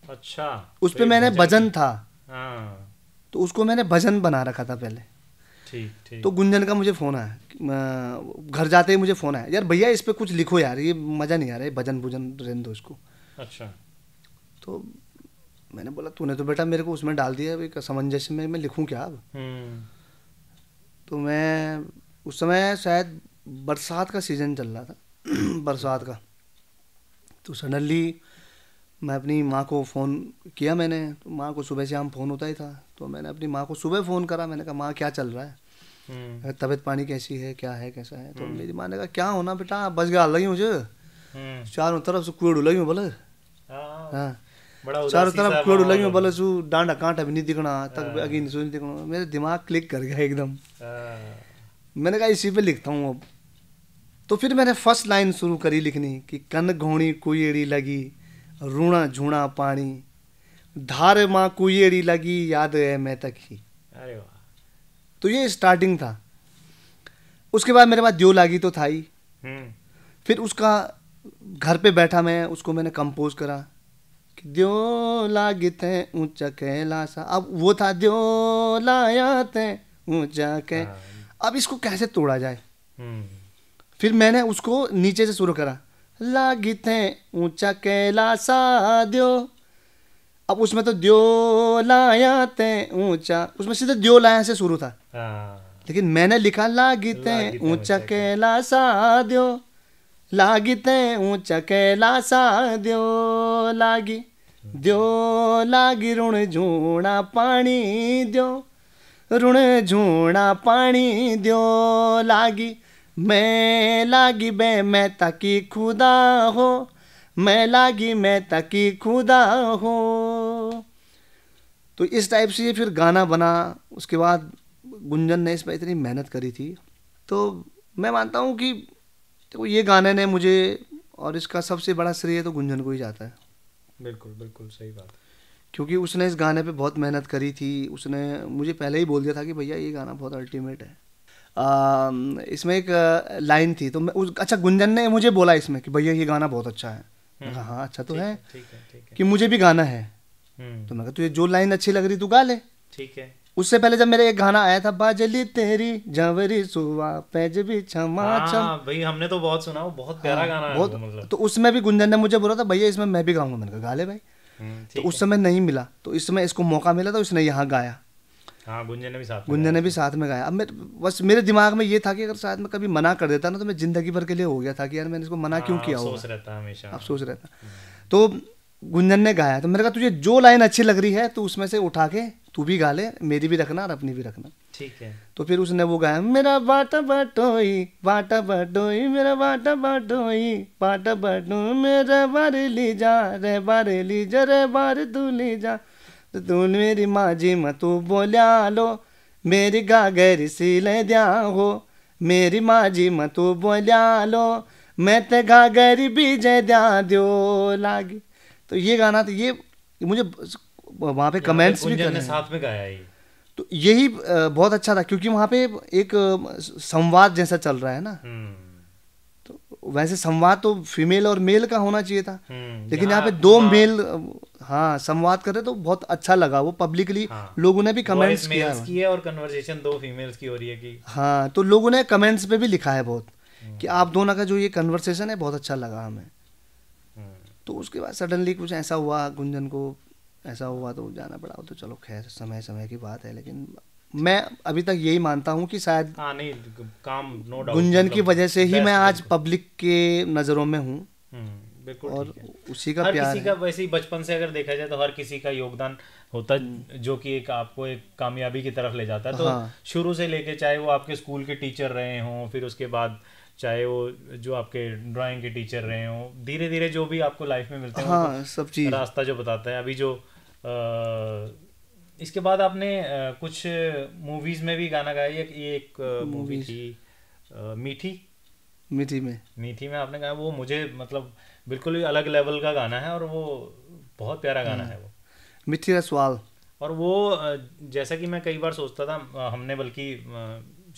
अच्छा, उस पे मैंने भजन था, हाँ। तो उसको मैंने भजन बना रखा था पहले। ठीक। तो गुंजन का मुझे फ़ोन आया, घर जाते ही मुझे फ़ोन आया, यार भैया इस पे कुछ लिखो यार, ये मज़ा नहीं आ रहा है, भजन रहने दो इसको। अच्छा। तो मैंने बोला तूने तो बेटा मेरे को उसमें डाल दिया, भाई सामंजस्य में मैं लिखूं क्या अब। तो मैं उस समय शायद बरसात का सीज़न चल रहा था बरसात का। तो सडनली मैं अपनी माँ को फ़ोन किया मैंने। तो माँ को सुबह शाम फ़ोन होता ही था, तो मैंने अपनी माँ को सुबह फ़ोन करा। मैंने कहा माँ क्या चल रहा है, तबीयत पानी कैसी है, क्या है कैसा है। तो मेरी माँ ने कहा क्या होना बेटा, बस गया लगी मुझे, चारों तरफ से कुएड़ लगी हूँ बोले। हाँ चारों तरफ कुएड़ लगी हूँ बोले, सू डांडा कांटा भी नहीं दिखना, तक अगी नहीं दिखना। मेरे दिमाग क्लिक कर गया एकदम। मैंने कहा इसी पे लिखता हूँ अब। तो फिर मैंने फर्स्ट लाइन शुरू करी लिखनी कि कन घोड़ी कुएड़ी लगी रूणा झूणा पानी, धार माँ कुएड़ी लगी याद है मैं तक ही। अरे वाह। तो ये स्टार्टिंग था। उसके बाद मेरे पास द्यो लागी तो था ही। फिर उसका घर पे बैठा मैं, उसको मैंने कंपोज करा कि द्यो लागित है ऊंचा कैलासा। अब वो था द्यो लाया ते ऊंचा कै। अब इसको कैसे तोड़ा जाए। फिर मैंने उसको नीचे से शुरू करा, लागित है ऊंचा कैलासा द्यो। अब उसमें तो द्यो लाया ते ऊंचा, उसमें सीधे द्यो लाया से शुरू था। लेकिन मैंने लिखा लागित है ऊंचा कैलासा द्यो, लागित है ऊंचा कैलासा द्यो लागी, द्यो लागी ऋण झूणा पानी द्यो, ऋण झूणा पानी द्यो लागी, मैं लागी बे मैं ताकि खुदा हो, मैं लागी मैं ताकि खुदा हो। तो इस टाइप से ये फिर गाना बना। उसके बाद गुंजन ने इस पर इतनी मेहनत करी थी, तो मैं मानता हूँ कि तो ये गाने ने मुझे, और इसका सबसे बड़ा श्रेय तो गुंजन को ही जाता है। बिल्कुल सही बात। क्योंकि उसने इस गाने पे बहुत मेहनत करी थी। उसने मुझे पहले ही बोल दिया था कि भैया ये गाना बहुत अल्टीमेट है। इसमें एक लाइन थी, तो मैं अच्छा गुंजन ने मुझे बोला इसमें कि भैया ये गाना बहुत अच्छा है। मैं कहा हाँ अच्छा तो है, कि मुझे भी गाना है। तो मैं कहा तुझे जो लाइन अच्छी लग रही तू गा ले। ठीक है। उससे पहले जब मेरा एक गाना आया था, बाजली तेरी जवरी सुवा पैज भी छमा छम, भाई हमने तो बहुत सुना, वो बहुत प्यारा गाना है बहुत। मतलब। तो उसमें भी गुंजन ने मुझे बोला था भैया इसमें मैं भी गाऊंगा। मैंने कहा गा ले भाई। तो उस समय नहीं मिला, तो इस समय इसको मौका मिला तो इसने यहाँ गाया। हाँ, गुंजन ने भी साथ में गाया। अब बस मेरे दिमाग में ये था कि अगर शायद मैं कभी मना कर देता ना तो मैं जिंदगी भर के लिए हो गया था कि यार मैंने इसको मना क्यों किया होगा। अफसोस रहता हमेशा, अफसोस रहता। तो गुंजन ने गाया तो मैंने कहा तुझे जो लाइन अच्छी लग रही है तो उसमें से उठा के तू भी गा ले, मेरी भी रखना और अपनी भी रखना। ठीक है। तो फिर उसने वो गाया, मेरा बाटा बाटोई बाटा बाटोई मेरा बाटा बाटोई बाटा बाटो मेरे बारे ली जा रे बारे ली जा रे बारे तू ली जा, तो तू मेरी माजी में तू बोलिया लो मेरी गागर सिले दिया हो, मेरी माजी में तू बोलिया लो मैं ते गागर बीजे दिया दो लागी। तो ये गाना, तो ये मुझे वहाँ पे कमेंट्स भी करने साथ में गाया ये, तो यही बहुत अच्छा था क्योंकि वहाँ पे एक संवाद जैसा चल रहा है ना। तो वैसे संवाद तो फीमेल और मेल का होना चाहिए था, लेकिन यहाँ पे दो मेल हाँ संवाद कर रहे, तो बहुत अच्छा लगा वो पब्लिकली। हाँ, लोगों ने भी कमेंट्स किया है और कन्वर्सेशन दो फीमेल्स की हो रही है कि हाँ, तो लोगों ने कमेंट्स पे भी लिखा है बहुत कि आप दोनों का जो ये कन्वर्सेशन है बहुत अच्छा लगा हमें। तो उसके बाद सडनली कुछ ऐसा हुआ, गुंजन को ऐसा हुआ तो जाना पड़ा। तो चलो खैर समय समय की बात है, लेकिन मैं अभी तक यही मानता हूँ कि शायद नहीं काम नो डाउट गुंजन की वजह से ही मैं आज पब्लिक के नज़रों में हूँ। बिल्कुल, और उसी का हर प्यार किसी का वैसे ही बचपन से अगर देखा जाए तो हर किसी का योगदान होता जो कि एक आपको एक कामयाबी की तरफ ले जाता है। तो शुरू से लेके चाहे वो आपके स्कूल के टीचर रहे हों, फिर उसके बाद चाहे वो जो आपके ड्राइंग के टीचर रहे हों, धीरे धीरे जो भी आपको लाइफ में मिलते हैं हाँ, सब चीज़ रास्ता जो बताता है। अभी जो इसके बाद आपने कुछ मूवीज़ में भी गाना गाया। ये एक मूवी थी मीठी में आपने गाया। वो मुझे मतलब बिल्कुल ही अलग लेवल का गाना है और वो बहुत प्यारा गाना है वो मीठी रसवाल। और वो जैसा कि मैं कई बार सोचता था, हमने बल्कि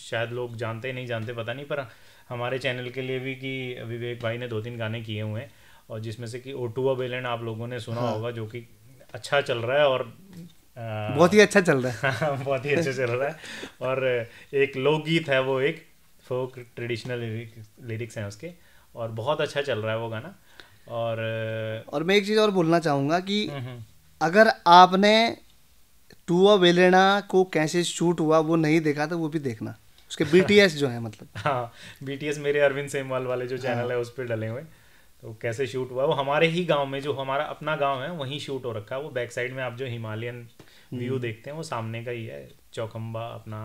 शायद लोग जानते नहीं जानते पता नहीं, पर हमारे चैनल के लिए भी कि विवेक भाई ने 2-3 गाने किए हुए हैं, और जिसमें से कि ओटुआ बेलन आप लोगों ने सुना होगा, जो कि अच्छा चल रहा है और बहुत ही अच्छा चल रहा है बहुत ही अच्छा चल रहा है। और एक लोकगीत है वो, एक फोक ट्रेडिशनल लिरिक्स हैं उसके, और बहुत अच्छा चल रहा है वो गाना। और मैं एक चीज़ और बोलना चाहूँगा कि अगर आपने टुआ बेलेना को कैसे शूट हुआ वो नहीं देखा तो वो भी देखना, उसके BTS जो है मतलब हाँ, BTS मेरे अरविंद सेमवाल वाले जो चैनल है उस पर डले हुए, तो कैसे शूट हुआ वो हमारे ही गांव में, जो हमारा अपना गांव है वहीं शूट हो रखा है। वो बैक साइड में आप जो हिमालयन व्यू देखते हैं वो सामने का ही है, चौखंबा अपना।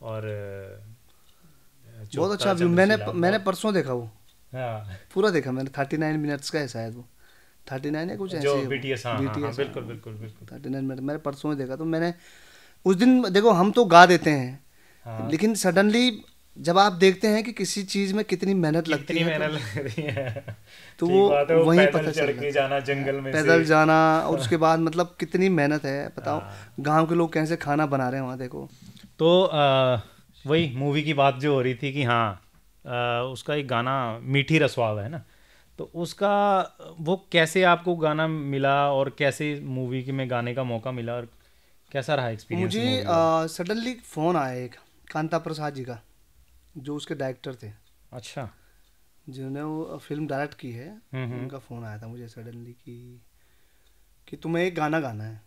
और बहुत अच्छा व्यू, मैंने परसों देखा वो। हाँ, पूरा देखा मैंने, 39 मिनट्स का है शायद वो, 39 है कुछ ऐसे जो BTS। हाँ, बिल्कुल 39 मिनट मैंने परसों ही देखा। तो मैंने उस दिन देखो, हम तो गा देते हैं लेकिन सडनली जब आप देखते हैं कि किसी चीज में कितनी मेहनत लगती है तो वो वहीं पता चलता है। जाना जंगल में पैदल जाना, और उसके बाद मतलब कितनी मेहनत है बताओ। गांव के लोग कैसे खाना बना रहे हैं वहाँ देखो। तो वही मूवी की बात जो हो रही थी कि हाँ, उसका एक गाना मीठी रसवाल है ना, तो उसका वो कैसे आपको गाना मिला और कैसे मूवी में गाने का मौका मिला और कैसा रहा एक्सपीरियंस? मुझे सडनली फ़ोन आया एक कांता प्रसाद जी का, जो उसके डायरेक्टर थे। अच्छा। जिन्होंने वो फिल्म डायरेक्ट की है, उनका फ़ोन आया था मुझे सडनली कि तुम्हें एक गाना गाना है।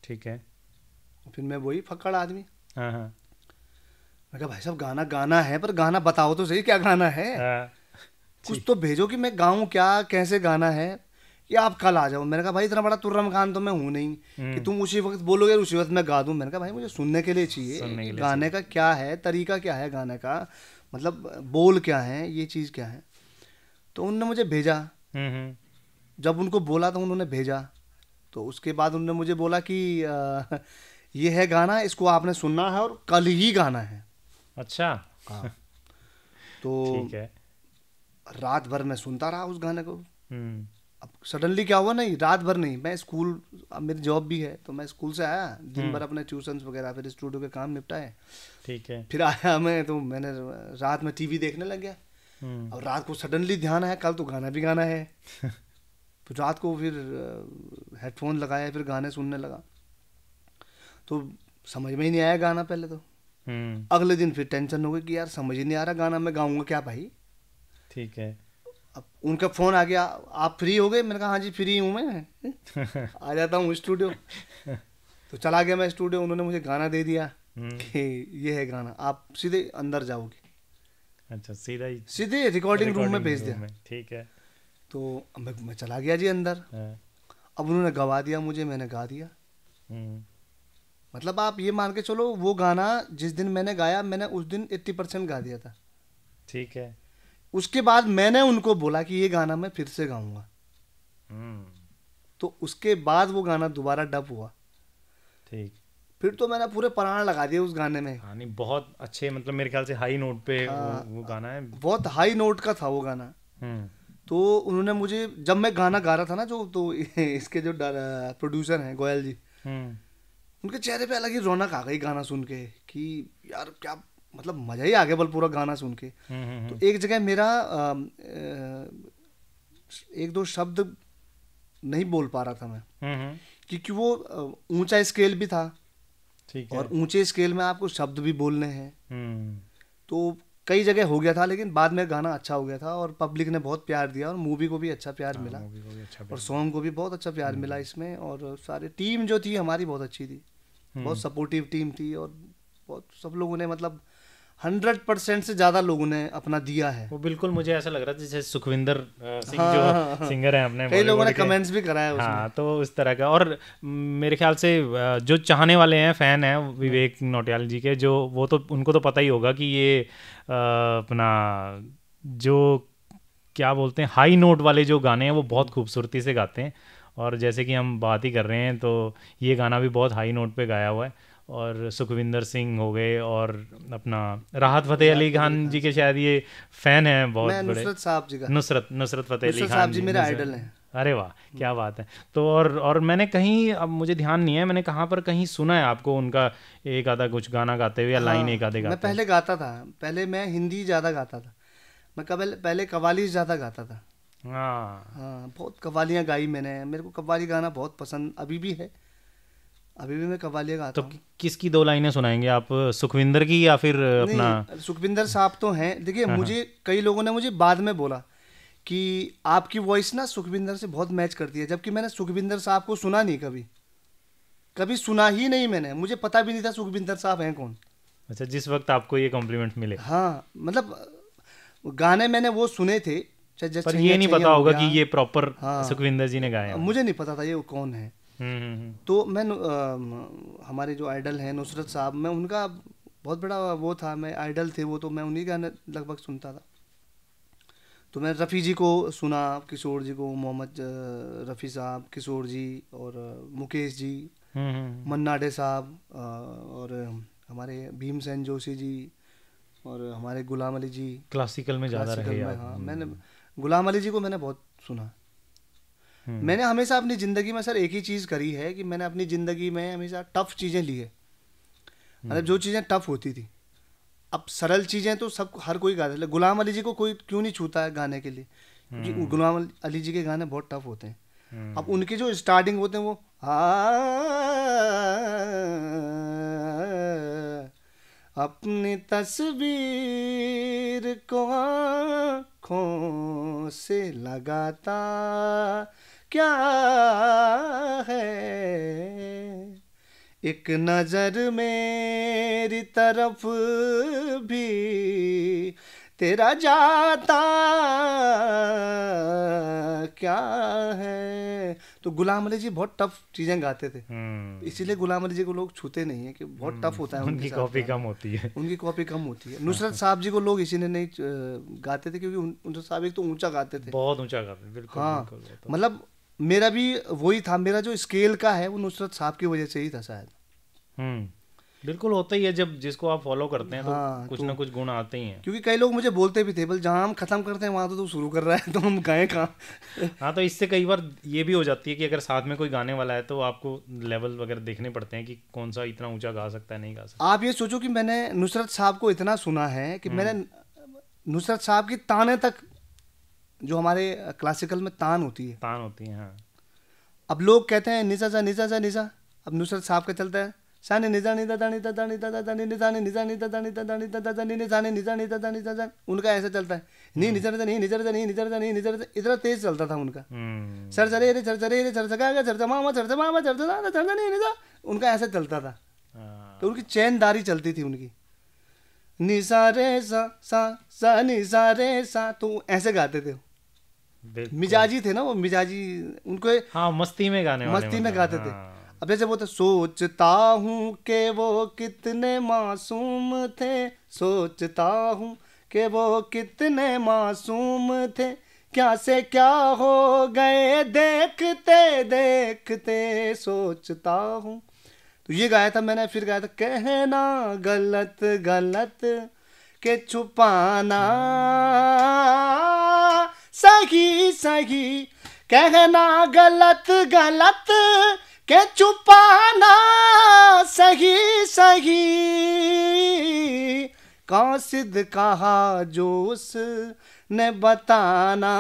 ठीक है। फिर मैं वही फक्कड़ आदमी, हाँ, मैं कहा भाई साहब गाना गाना है, पर गाना बताओ तो सही क्या गाना है। कुछ तो भेजो कि मैं गाऊं क्या, कैसे गाना है, या आप कल आ जाओ। मैंने कहा भाई इतना बड़ा तुर्रम खान तो मैं हूँ नहीं कि तुम उसी वक्त बोलोगे उसी वक्त मैं गा दूं। मैंने कहा भाई मुझे सुनने के लिए चाहिए गाने का क्या है, तरीका क्या है गाने का, मतलब बोल क्या है, ये चीज़ क्या है। तो उन्होंने मुझे भेजा। जब उनको बोला तो उन्होंने भेजा, तो उसके बाद उन्होंने मुझे बोला कि ये है गाना, इसको आपने सुनना है और कल ही गाना है। अच्छा। हाँ। तो ठीक है। रात भर मैं सुनता रहा उस गाने को। अब सडनली क्या हुआ, नहीं रात भर नहीं, मैं स्कूल, अब मेरी जॉब भी है तो मैं स्कूल से आया, दिन भर अपने ट्यूशन्स वगैरह फिर स्टूडियो के काम निपटाए। ठीक है। फिर आया मैं, तो मैंने रात में टीवी देखने लग गया। और रात को सडनली ध्यान आया कल तो गाना भी गाना है। तो रात को फिर हेडफोन लगाया, फिर गाने सुनने लगा, तो समझ में ही नहीं आया गाना पहले तो। अगले दिन फिर टेंशन हो गई कि यार समझ ही नहीं आ रहा गाना, मैं गाऊंगा क्या भाई। ठीक है। अब उनका फ़ोन आ गया, आप फ्री हो गए? मैंने कहा हाँ जी फ्री हूँ मैं, आ जाता हूँ स्टूडियो। तो चला गया मैं स्टूडियो, उन्होंने मुझे गाना दे दिया कि ये है गाना, आप सीधे अंदर जाओगे। अच्छा, सीधा ही सीधे रिकॉर्डिंग रूम में भेज दिया। में, ठीक है। तो मैं चला गया जी अंदर। हाँ। अब उन्होंने गवा दिया मुझे, मैंने गा दिया। हम्म, मतलब आप ये मान के चलो, वो गाना जिस दिन मैंने गाया, मैंने उस दिन 80% गा दिया था। ठीक है। उसके बाद मैंने उनको बोला कि ये गाना मैं फिर से गाऊंगा, हम्म, तो उसके बाद वो गाना दोबारा डब हुआ। ठीक। फिर तो मैंने पूरे प्राण लगा दिए उस गाने में। हाँ, नहीं बहुत अच्छे, मतलब मेरे ख्याल से हाई नोट पे वो हाँ, गाना है। बहुत हाई नोट का था वो गाना। हम्म, तो उन्होंने मुझे, जब मैं गाना गा रहा था ना, जो तो इसके जो प्रोड्यूसर हैं गोयल जी, हम्म, उनके चेहरे पे अलग ही रौनक आ गई गाना सुन के कि यार क्या, मतलब मजा ही आ गया बल पूरा गाना सुन के। तो एक जगह मेरा एक दो शब्द नहीं बोल पा रहा था मैं, हम्म, क्योंकि वो ऊंचा स्केल भी था, ठीक है। और ऊंचे स्केल में आपको शब्द भी बोलने हैं। हम्म, तो कई जगह हो गया था, लेकिन बाद में गाना अच्छा हो गया था और पब्लिक ने बहुत प्यार दिया, और मूवी को भी अच्छा प्यार हाँ, मिला, मूवी को भी अच्छा और प्यार सॉन्ग को भी बहुत अच्छा प्यार मिला इसमें। और सारी टीम जो थी हमारी बहुत अच्छी थी, मिला। बहुत सपोर्टिव टीम थी, और बहुत सब लोगों ने, मतलब 100% से ज़्यादा लोगों ने अपना दिया है। वो बिल्कुल मुझे ऐसा लग रहा था जैसे सुखविंदर सिंह हाँ जो हाँ हाँ, सिंगर हैं अपने कई लोगों बॉलीवुड ने के। कमेंट्स भी कराया उसमें। हाँ, तो उस तरह का। और मेरे ख्याल से जो चाहने वाले हैं, फैन हैं विवेक नौटियाल जी के, जो वो तो उनको तो पता ही होगा कि ये अपना जो क्या बोलते हैं, हाई नोट वाले जो गाने हैं वो बहुत खूबसूरती से गाते हैं। और जैसे कि हम बात ही कर रहे हैं, तो ये गाना भी बहुत हाई नोट पे गाया हुआ है। और सुखविंदर सिंह हो गए, और अपना राहत फ़तेह अली खान जी के शायद ये फ़ैन हैं बहुत मैं बड़े। नुसरत साहब जी का, नुसरत फ़तेह अली नुसरत साहब खान जी जी, मेरे आइडल हैं। अरे वाह, क्या बात है। तो और मैंने कहीं, अब मुझे ध्यान नहीं है मैंने कहाँ पर कहीं सुना है आपको उनका एक आधा कुछ गाना गाते हुए, या लाइन एक हाँ, आधे मैं गाते हुए। पहले गाता था, पहले मैं हिंदी ज़्यादा गाता था, मैं कबल पहले कव्वाली ज़्यादा गाता था। हाँ, हाँ, बहुत कव्वालियाँ गाई मैंने, मेरे को कव्वाली गाना बहुत पसंद अभी भी है, अभी भी मैं कव्वालियाँ तो गाता हूँ। किसकी दो लाइनें सुनाएंगे आप, सुखविंदर की या फिर अपना? नहीं, सुखविंदर साहब तो हैं, देखिए हाँ, हाँ। मुझे कई लोगों ने मुझे बाद में बोला कि आपकी वॉइस ना सुखविंदर से बहुत मैच करती है, जबकि मैंने सुखविंदर साहब को सुना नहीं कभी, कभी सुना ही नहीं मैंने, मुझे पता भी नहीं था सुखविंदर साहब हैं कौन। अच्छा, जिस वक्त आपको ये कॉम्प्लीमेंट मिले। हाँ, मतलब गाने मैंने वो सुने थे, चाहे जैसे पर छैया ये नहीं छैया पता हो होगा गया। कि ये प्रॉपर हाँ, सुखविंदर जी ने गाए हैं। मुझे नहीं पता था ये कौन है। हम्म। तो मैं हमारे जो आइडल हैं नुसरत साहब, मैं उनका बहुत बड़ा वो था, मैं आइडल थे वो, तो मैं उन्हीं गाने लगभग सुनता था। तो मैं रफ़ी जी को सुना, किशोर जी को, मोहम्मद रफ़ी साहब, किशोर जी, और मुकेश जी, मन्ना डे साहब, और हमारे भीमसेन जोशी जी, और हमारे गुलाम अली जी। क्लासिकल में ज़्यादा क्लासिकल रहे में, आप। हाँ, मैंने गुलाम अली जी को मैंने बहुत सुना। हम्म, मैंने हमेशा अपनी ज़िंदगी में सर एक ही चीज़ करी है कि मैंने अपनी ज़िंदगी में हमेशा टफ चीज़ें ली है, मतलब जो चीज़ें टफ होती थी। अब सरल चीज़ें तो सब हर कोई गा देता, गुलाम अली जी को कोई क्यों नहीं छूता है गाने के लिए, क्योंकि गुलाम अली जी के गाने बहुत टफ होते हैं। अब उनके जो स्टार्टिंग होते हैं वो अपनी तस्वीर को आँखों से लगाता क्या है, एक नजर मेरी तरफ भी तेरा जाता क्या है। तो गुलाम अली जी बहुत टफ चीज़ें गाते थे, इसीलिए गुलाम अली जी को लोग छूते नहीं है कि बहुत टफ होता है उनके उनकी साथ कॉपी गाना। कम होती है। उनकी कॉपी कम होती है। नुसरत साहब जी को लोग इसीलिए नहीं गाते थे क्योंकि नुसरत साहब एक तो ऊंचा गाते थे। बहुत ऊंचा गाते, बिल्कुल हाँ, बिल्कुल, वो तो। मतलब मेरा भी वही था, मेरा जो स्केल का है वो नुसरत साहब की वजह से ही था शायद। बिल्कुल होता ही है, जब जिसको आप फॉलो करते हैं तो हाँ, कुछ तो ना कुछ गुण आते ही हैं। क्योंकि कई लोग मुझे बोलते भी थे, बोल जहाँ हम खत्म करते हैं वहाँ तो तू शुरू कर रहा है, तो हम गाएं कहाँ। हाँ, तो इससे कई बार ये भी हो जाती है कि अगर साथ में कोई गाने वाला है तो आपको लेवल वगैरह देखने पड़ते हैं कि कौन सा इतना ऊंचा गा सकता है, नहीं गा सकता। आप ये सोचो कि मैंने नुसरत साहब को इतना सुना है कि मैंने नुसरत साहब की ताने तक, जो हमारे क्लासिकल में तान होती है, तान होती है, हाँ। अब लोग कहते हैं निसा सा निसा सा निसा, अब नुसरत साहब का चलता है सानी निजानी दानी दानी दानी निजानी निजानी दानी दानी दानी निजानी निजानी दानी दानी, उनका ऐसा चलता है, नी निजर नी निजर नी निजर नी निजर, इतना तेज चलता था उनका। सर चरे रे चर चरे रे चर चका चर चमा चर चमा चर चर चर नी निजा, उनका ऐसा चलता था। तो उनकी चैनदारी चलती थी उनकी, नी सा रे सा नी सा रे सा, तो ऐसे गाते थे। मिजाजी थे ना वो, मिजाजी उनको, हाँ मस्ती में गाने वाले, मस्ती में गाते थे। अब जैसे वो तो सोचता हूँ कि वो कितने मासूम थे, सोचता हूँ कि वो कितने मासूम थे, क्या से क्या हो गए देखते देखते, सोचता हूँ। तो ये गाया था मैंने। फिर गाया था कहना गलत गलत के छुपाना सही सही, कहना गलत गलत के छुपाना सही सही, कासिद कहा जो उसने बताना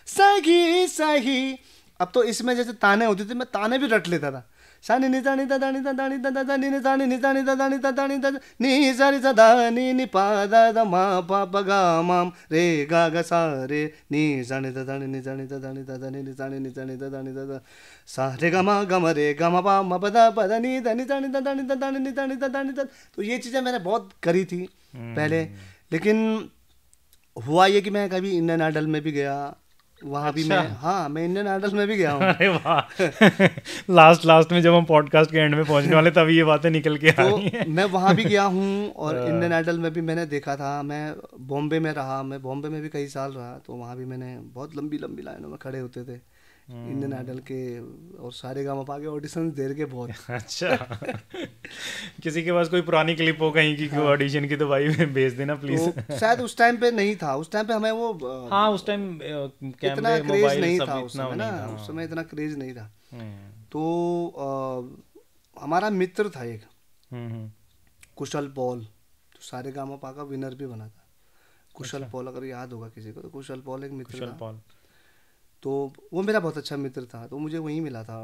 सही सही। अब तो इसमें जैसे ताने होते थे, मैं ताने भी रट लेता था। सानी नि दानी दानी दानी दानी नि दानी नि दानी दानी दानी नि सारी दा नि नि पा दा मा पा पा गा माम रे गा गा सा रे नि सानी दानी नि दानी दानी दानी नि सानी नि दानी दानी दादा सा रे गा मा रे गा मा पा मा पदा पदा नि दानी दानी दानी दानी नि दानी दानी। तो ये चीज़ें मैंने बहुत करी थी पहले, लेकिन हुआ ये कि मैं कभी इंडियन आइडल में भी गया, वहाँ भी मैं, हाँ मैं इंडियन आइडल में भी गया हूँ। अरे वाह, लास्ट में जब हम पॉडकास्ट के एंड में पहुंचने वाले तभी ये बातें निकल के आ रही हैं। मैं वहाँ भी गया हूँ और इंडियन आइडल में भी मैंने देखा था। मैं बॉम्बे में रहा, मैं बॉम्बे में भी कई साल रहा, तो वहाँ भी मैंने बहुत लंबी लंबी लाइनों में खड़े होते थे इंडियन आइडल के, और सारे गामा के ऑडिशन दे के बहुत। अच्छा किसी के पास कोई पुरानी क्लिप हो कहीं की ऑडिशन की, तो भाई भेज देना प्लीज। तो शायद उस टाइम पे नहीं था, उस टाइम पे हमें वो, हाँ उस टाइम इतना क्रेज नहीं था उस समय ना, उस समय इतना क्रेज नहीं था। तो हमारा मित्र था एक कुशल पॉल, तो सारे गामा का विनर भी बना था। कुशल पॉल, अगर याद होगा किसी को, तो कुशल पॉल एक मित्र था। तो वो मेरा बहुत अच्छा मित्र था, तो मुझे वहीं मिला था।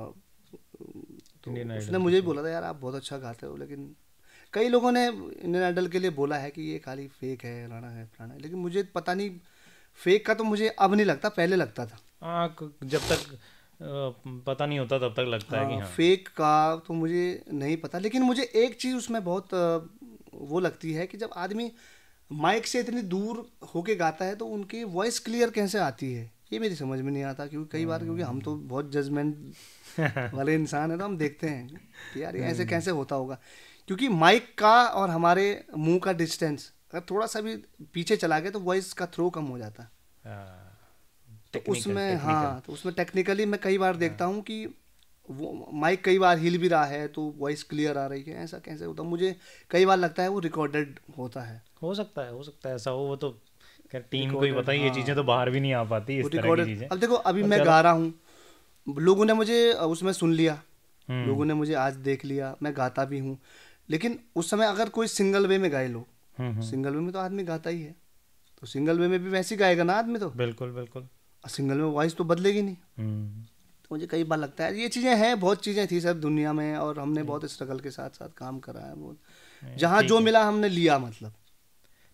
तो उसने मुझे भी बोला था यार आप बहुत अच्छा गाते हो, लेकिन कई लोगों ने इंडियन आइडल के लिए बोला है कि ये खाली फेक है, फलाना है फलाना है, लेकिन मुझे पता नहीं, फेक का तो मुझे अब नहीं लगता, पहले लगता था। जब तक पता नहीं होता तब तक लगता है कि हाँ। फेक का तो मुझे नहीं पता, लेकिन मुझे एक चीज़ उसमें बहुत वो लगती है कि जब आदमी माइक से इतनी दूर होके गाता है तो उनकी वॉइस क्लियर कैसे आती है, ये मेरी समझ में नहीं आता। क्योंकि कई बार, क्योंकि हम तो बहुत जजमेंट वाले इंसान हैं, तो हम देखते हैं कि यार ये ऐसे कैसे होता होगा, क्योंकि माइक का और हमारे मुंह का डिस्टेंस अगर थोड़ा सा भी पीछे चला गया तो वॉइस का थ्रो कम हो जाता। तो उसमें हाँ, तो उसमें टेक्निकली मैं कई बार देखता हूँ कि वो माइक कई बार हिल भी रहा है तो वॉइस क्लियर आ रही है, ऐसा कैसे होता। मुझे कई बार लगता है वो रिकॉर्डेड होता है। हो सकता है ऐसा हो, वो तो टीम को ही पता है। ये चीजें तो बाहर भी नहीं आ पाती इस तरह की चीजें। अब देखो अभी मैं गा रहा हूँ, लोगों ने मुझे उसमें सुन लिया, लोगों ने मुझे आज देख लिया, मैं गाता भी हूँ, लेकिन उस समय अगर कोई सिंगल वे में गाए लोग, सिंगल वे में तो आदमी गाता ही है, तो सिंगल वे में भी वैसे ही गाएगा ना आदमी, तो बिल्कुल सिंगल में वॉइस तो बदलेगी नहीं। तो मुझे कई बार लगता है ये चीज़ें हैं, बहुत चीज़ें थी सब दुनिया में, और हमने बहुत स्ट्रगल के साथ साथ काम करा है, बहुत जहाँ जो मिला हमने लिया, मतलब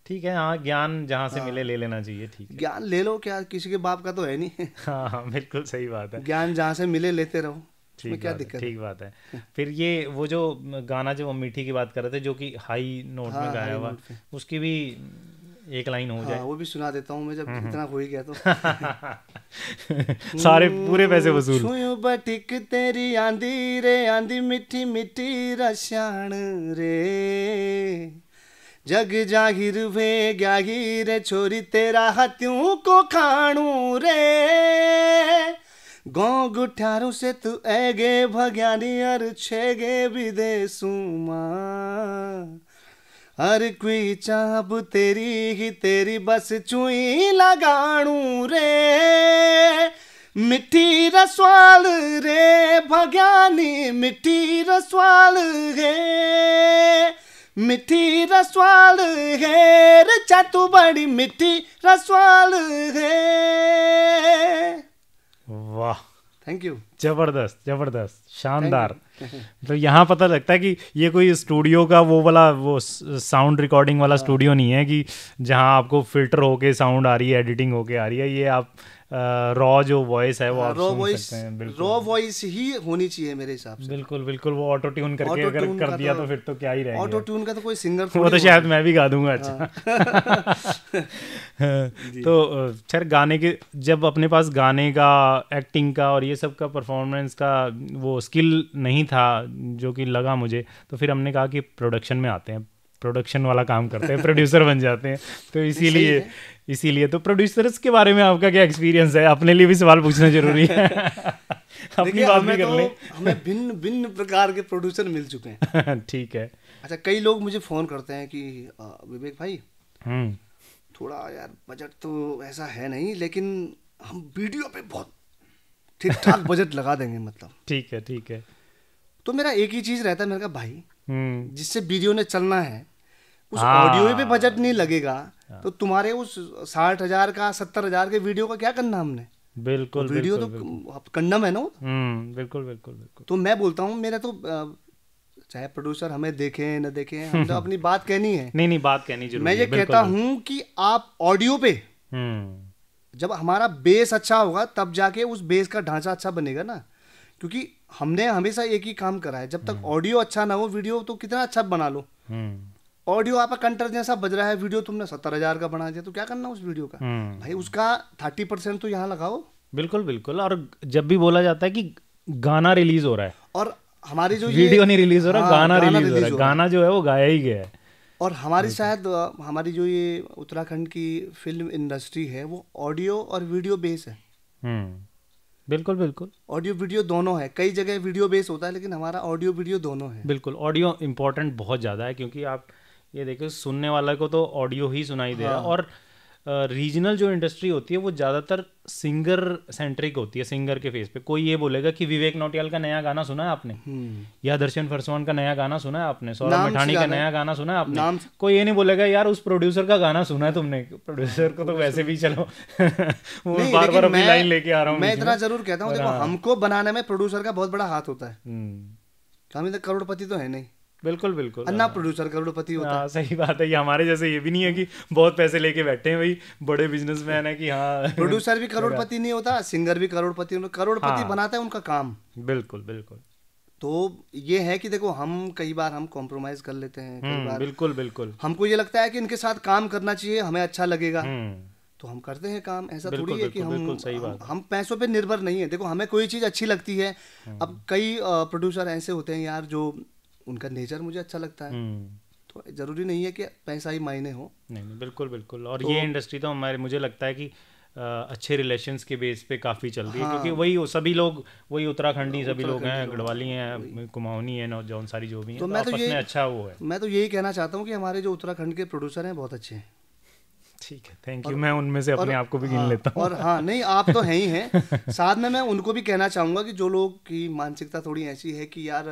ठीक है। हाँ, ज्ञान जहाँ से मिले ले लेना चाहिए, ठीक है, ज्ञान ले लो, क्या किसी के बाप का तो है नहीं। हाँ बिल्कुल सही बात है, ज्ञान जहाँ से मिले लेते रहो, ठीक क्या दिक्कत। ठीक बात है। फिर ये वो जो गाना जो मीठी की बात कर रहे थे, जो कि हाई नोट में गाया हुआ, उसकी भी एक लाइन हो जाए। वो भी सुना देता हूँ मैं, जब इतना हो ही गया तो। सारे पूरे पैसे वसूल। छुयो बटिक तेरी आंधी रे, आंधी मिठी मिठी रशान रे, जग जाहिर वे ग्याही रे, छोरी तेरा हत्यों को खाणू रे, गौ गुठारू से तू ऐगे भग्यानी अर छेगे विदेशू माँ, हर कोई चाब तेरी ही तेरी बस चुई लगाणू रे, मिठी रसवाल रे भग्यानी मिठी रसवाल है, मिठी रसवाल है रे चातू बड़ी मिठी रसवाल है। वाह, थैंक यू, जबरदस्त शानदार। तो यहाँ पता लगता है कि ये कोई स्टूडियो का वो साउंड रिकॉर्डिंग वाला स्टूडियो नहीं है कि जहाँ आपको फिल्टर होके साउंड आ रही है, एडिटिंग होके आ रही है। ये आप रॉ जो वॉइस है वो आप सुन सकते हैं। बिल्कुल रॉ वॉइस ही होनी चाहिए मेरे हिसाब से। बिल्कुल बिल्कुल, वो ऑटो ट्यून करके अगर कर दिया तो फिर तो क्या ही रहेगा। ऑटो ट्यून का तो कोई सिंगर वो तो शायद मैं भी गा दूंगा। अच्छा तो खैर गाने के, जब अपने पास गाने का, एक्टिंग का और ये सब का परफॉर्मेंस का वो स्किल नहीं था जो कि लगा मुझे, तो फिर हमने कहा कि प्रोडक्शन में आते हैं, प्रोडक्शन वाला काम करते हैं, प्रोड्यूसर बन जाते हैं। तो इसीलिए तो प्रोड्यूसर्स के बारे में आपका क्या एक्सपीरियंस है? अपने लिए भी सवाल पूछना जरूरी है। अपनी बात भी कर लें। हमें भिन्न भिन्न प्रकार के प्रोड्यूसर मिल चुके हैं। ठीक है। अच्छा, कई लोग मुझे फोन करते हैं कि विवेक भाई थोड़ा यार बजट तो ऐसा है नहीं, लेकिन हम वीडियो पे बहुत ठीक ठाक बजट लगा देंगे, मतलब। ठीक है। तो मेरा एक ही चीज रहता है, मेरे का भाई जिससे वीडियो ने चलना है उस ऑडियो पे बजट नहीं लगेगा तो तुम्हारे उस 60,000 का 70,000 के वीडियो का क्या करना हमने? बिल्कुल, वीडियो तो कंडम है ना। बिल्कुल। तो मैं बोलता हूँ, मेरा तो चाहे प्रोड्यूसर हमें देखें न देखें, हम तो अपनी बात कहनी है। नहीं बात कहनी जरूरी है। मैं ये कहता हूँ कि आप ऑडियो पे जब हमारा बेस अच्छा होगा तब जाके उस बेस का ढांचा अच्छा बनेगा ना, क्योंकि हमने हमेशा एक ही काम करा है, जब तक ऑडियो अच्छा ना हो वीडियो तो कितना अच्छा बना लो। ऑडियो आपका कंटर जैसा बज रहा है, वीडियो तुमने 70,000 का बना दिया, तो क्या करना उस वीडियो का? भाई उसका 30% तो यहाँ लगाओ। बिल्कुल। और जब भी बोला जाता है कि गाना रिलीज हो रहा है, और हमारी जो वीडियो नहीं रिलीज हो रहा, गाना रिलीज हो रहा है, गाना जो है वो गाया ही गया है। और हमारी शायद हमारी जो ये उत्तराखंड की फिल्म इंडस्ट्री है वो ऑडियो और वीडियो बेस है। बिल्कुल। ऑडियो वीडियो दोनों है, कई जगह वीडियो बेस होता है लेकिन हमारा ऑडियो वीडियो दोनों है। बिल्कुल, ऑडियो इम्पोर्टेंट बहुत ज़्यादा है, क्योंकि आप ये देखो सुनने वाला को तो ऑडियो ही सुनाई दे रहा है। और रीजनल जो इंडस्ट्री होती है वो ज़्यादातर सिंगर सेंट्रिक होती है, सिंगर के फेस पे। कोई ये बोलेगा कि विवेक नौटियाल का नया गाना सुना है आपने, या दर्शन फरसवान का नया गाना सुना है आपने, सौरभ मैठानी का नया गाना सुना है आपने, कोई ये नहीं बोलेगा यार उस प्रोड्यूसर का गाना सुना है तुमने। प्रोड्यूसर को तो वैसे भी चलो वो बार अपनी लाइन लेके आ रहा हूँ। मैं इतना जरूर कहता हूँ, देखो हमको बनाने में प्रोड्यूसर का बहुत बड़ा हाथ होता है। हम तक करोड़पति तो है नहीं। बिल्कुल अन्ना प्रोड्यूसर करोड़पति होता है। सही बात है। ये हमारे जैसे ये भी नहीं है कि बहुत पैसे लेके बैठे हैं भाई, बड़े बिजनेसमैन है कि हाँ। प्रोड्यूसर भी करोड़पति नहीं होता, सिंगर भी करोड़पति बनाता है उनका काम। बिल्कुल। तो ये है कि देखो हम कई बार हम कॉम्प्रोमाइज कर लेते हैं, कई बार बिल्कुल हमको ये लगता है कि इनके साथ काम करना चाहिए, हमें अच्छा लगेगा तो हम करते हैं काम। ऐसा थोड़ी है कि हम पैसों पे निर्भर नहीं है। देखो हमें कोई चीज़ अच्छी लगती है, अब कई प्रोड्यूसर ऐसे होते हैं यार जो उनका नेचर मुझे अच्छा लगता है, तो जरूरी नहीं है कि पैसा ही मायने हो। नहीं बिल्कुल। और ये इंडस्ट्री तो हमारे, मुझे लगता है कि अच्छे रिलेशंस के बेस पे काफ़ी चल रही है। क्योंकि वही सभी लोग वही उत्तराखंडी सभी लोग हैं, गढ़वाली हैं, कुमाऊनी हैं, जौन सारी जो भी हैं, तो आपस में अच्छा वो है। मैं तो यही कहना चाहता हूँ कि हमारे जो उत्तराखंड के प्रोड्यूसर हैं बहुत अच्छे हैं। ठीक है, थैंक यू। मैं उनमें से अपने आप को भी गिन लेता हूँ। और हाँ, नहीं आप तो हैं ही हैं। साथ में मैं उनको भी कहना चाहूँगा कि जो लोग की मानसिकता थोड़ी ऐसी है कि यार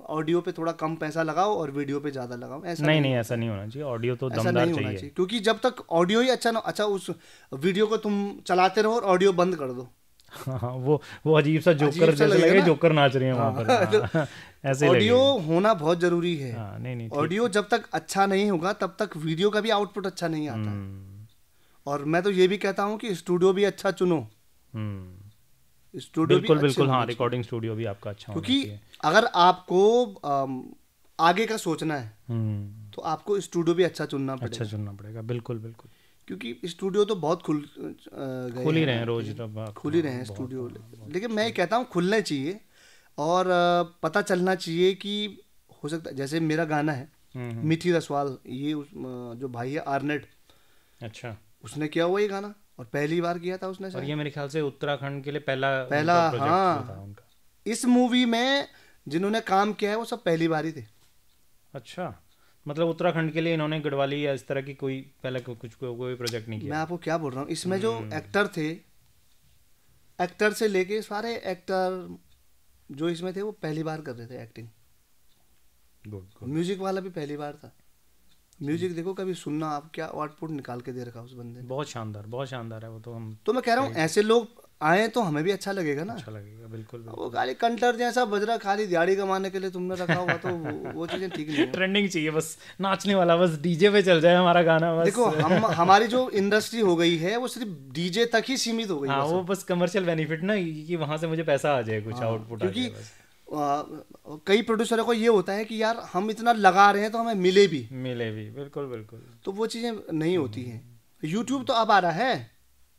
ऑडियो पे थोड़ा कम पैसा लगाओ और वीडियो पे ज़्यादा लगाओ, ऐसा नहीं ऐसा नहीं होना चाहिए। ऑडियो तो दमदार चाहिए, क्योंकि जब तक ऑडियो ही अच्छा ना, अच्छा उस वीडियो को तुम चलाते रहो और ऑडियो बंद कर दो, हाँ, वो अजीब सा जोकर जैसे लगे, जोकर नाच रहे हैं वहाँ पर। ऐसे ऑडियो होना बहुत जरूरी है। नहीं ऑडियो जब तक अच्छा नहीं होगा तब तक वीडियो का भी आउटपुट अच्छा नहीं आता। और मैं तो ये भी कहता हूँ कि स्टूडियो भी अच्छा चुनो। स्टूडियो बिल्कुल हाँ, रिकॉर्डिंग स्टूडियो भी आपका अच्छा होना चाहिए। क्योंकि अगर आपको आगे का सोचना है तो आपको स्टूडियो भी अच्छा चुनना पड़ेगा। बिल्कुल। क्योंकि स्टूडियो तो बहुत खुल ही रहे हैं, रोज खुल ही रहे हैं स्टूडियो, लेकिन मैं ये कहता हूँ खुलने चाहिए और पता चलना चाहिए कि हो सकता है, जैसे मेरा गाना है मीठी रसवाल, ये जो भाई है आर्नेट, अच्छा, उसने किया हुआ ये गाना और पहली बार किया था उसने, और ये मेरे ख्याल से उत्तराखंड के लिए पहला हाँ था उनका। इस मूवी में जिन्होंने काम किया है वो सब पहली बार ही थे। अच्छा, मतलब उत्तराखंड के लिए इन्होंने गढ़वाली या इस तरह की कोई पहले कोई प्रोजेक्ट नहीं किया। मैं आपको क्या बोल रहा हूँ, इसमें जो एक्टर थे, एक्टर से लेके सारे एक्टर जो इसमें थे वो पहली बार कर रहे थे एक्टिंग। म्यूजिक वाला भी पहली बार था। म्यूजिक देखो कभी सुनना आप, क्या आउटपुट निकाल के दे रखा उस बंदे ने। बहुत शानदार है वो तो। हम तो मैं कह रहा हूँ ऐसे लोग आए तो हमें भी अच्छा लगेगा ना। अच्छा लगेगा, बिल्कुल बिल्कुल। वो खाली कंटर जैसा बज रहा, खाली दिहाड़ी कमाने के लिए तुमने रखा हुआ, तो वो चीज़ें ठीक नहीं है। ट्रेंडिंग चाहिए बस, नाचने वाला, बस डीजे पे चल जाए हमारा गाना बस। देखो हमारी जो इंडस्ट्री हो गई है वो सिर्फ डीजे तक ही सीमित हो गई। हाँ, बस वो बस कमर्शियल बेनिफिट ना, कि वहां से मुझे पैसा आ जाए, कुछ आउटपुट आ क्योंकि जाए बस। कई प्रोड्यूसरों को ये होता है कि यार हम इतना लगा रहे हैं तो हमें मिले भी, मिले भी, बिल्कुल बिल्कुल। तो वो चीज़ें नहीं होती हैं। यूट्यूब तो अब आ रहा है,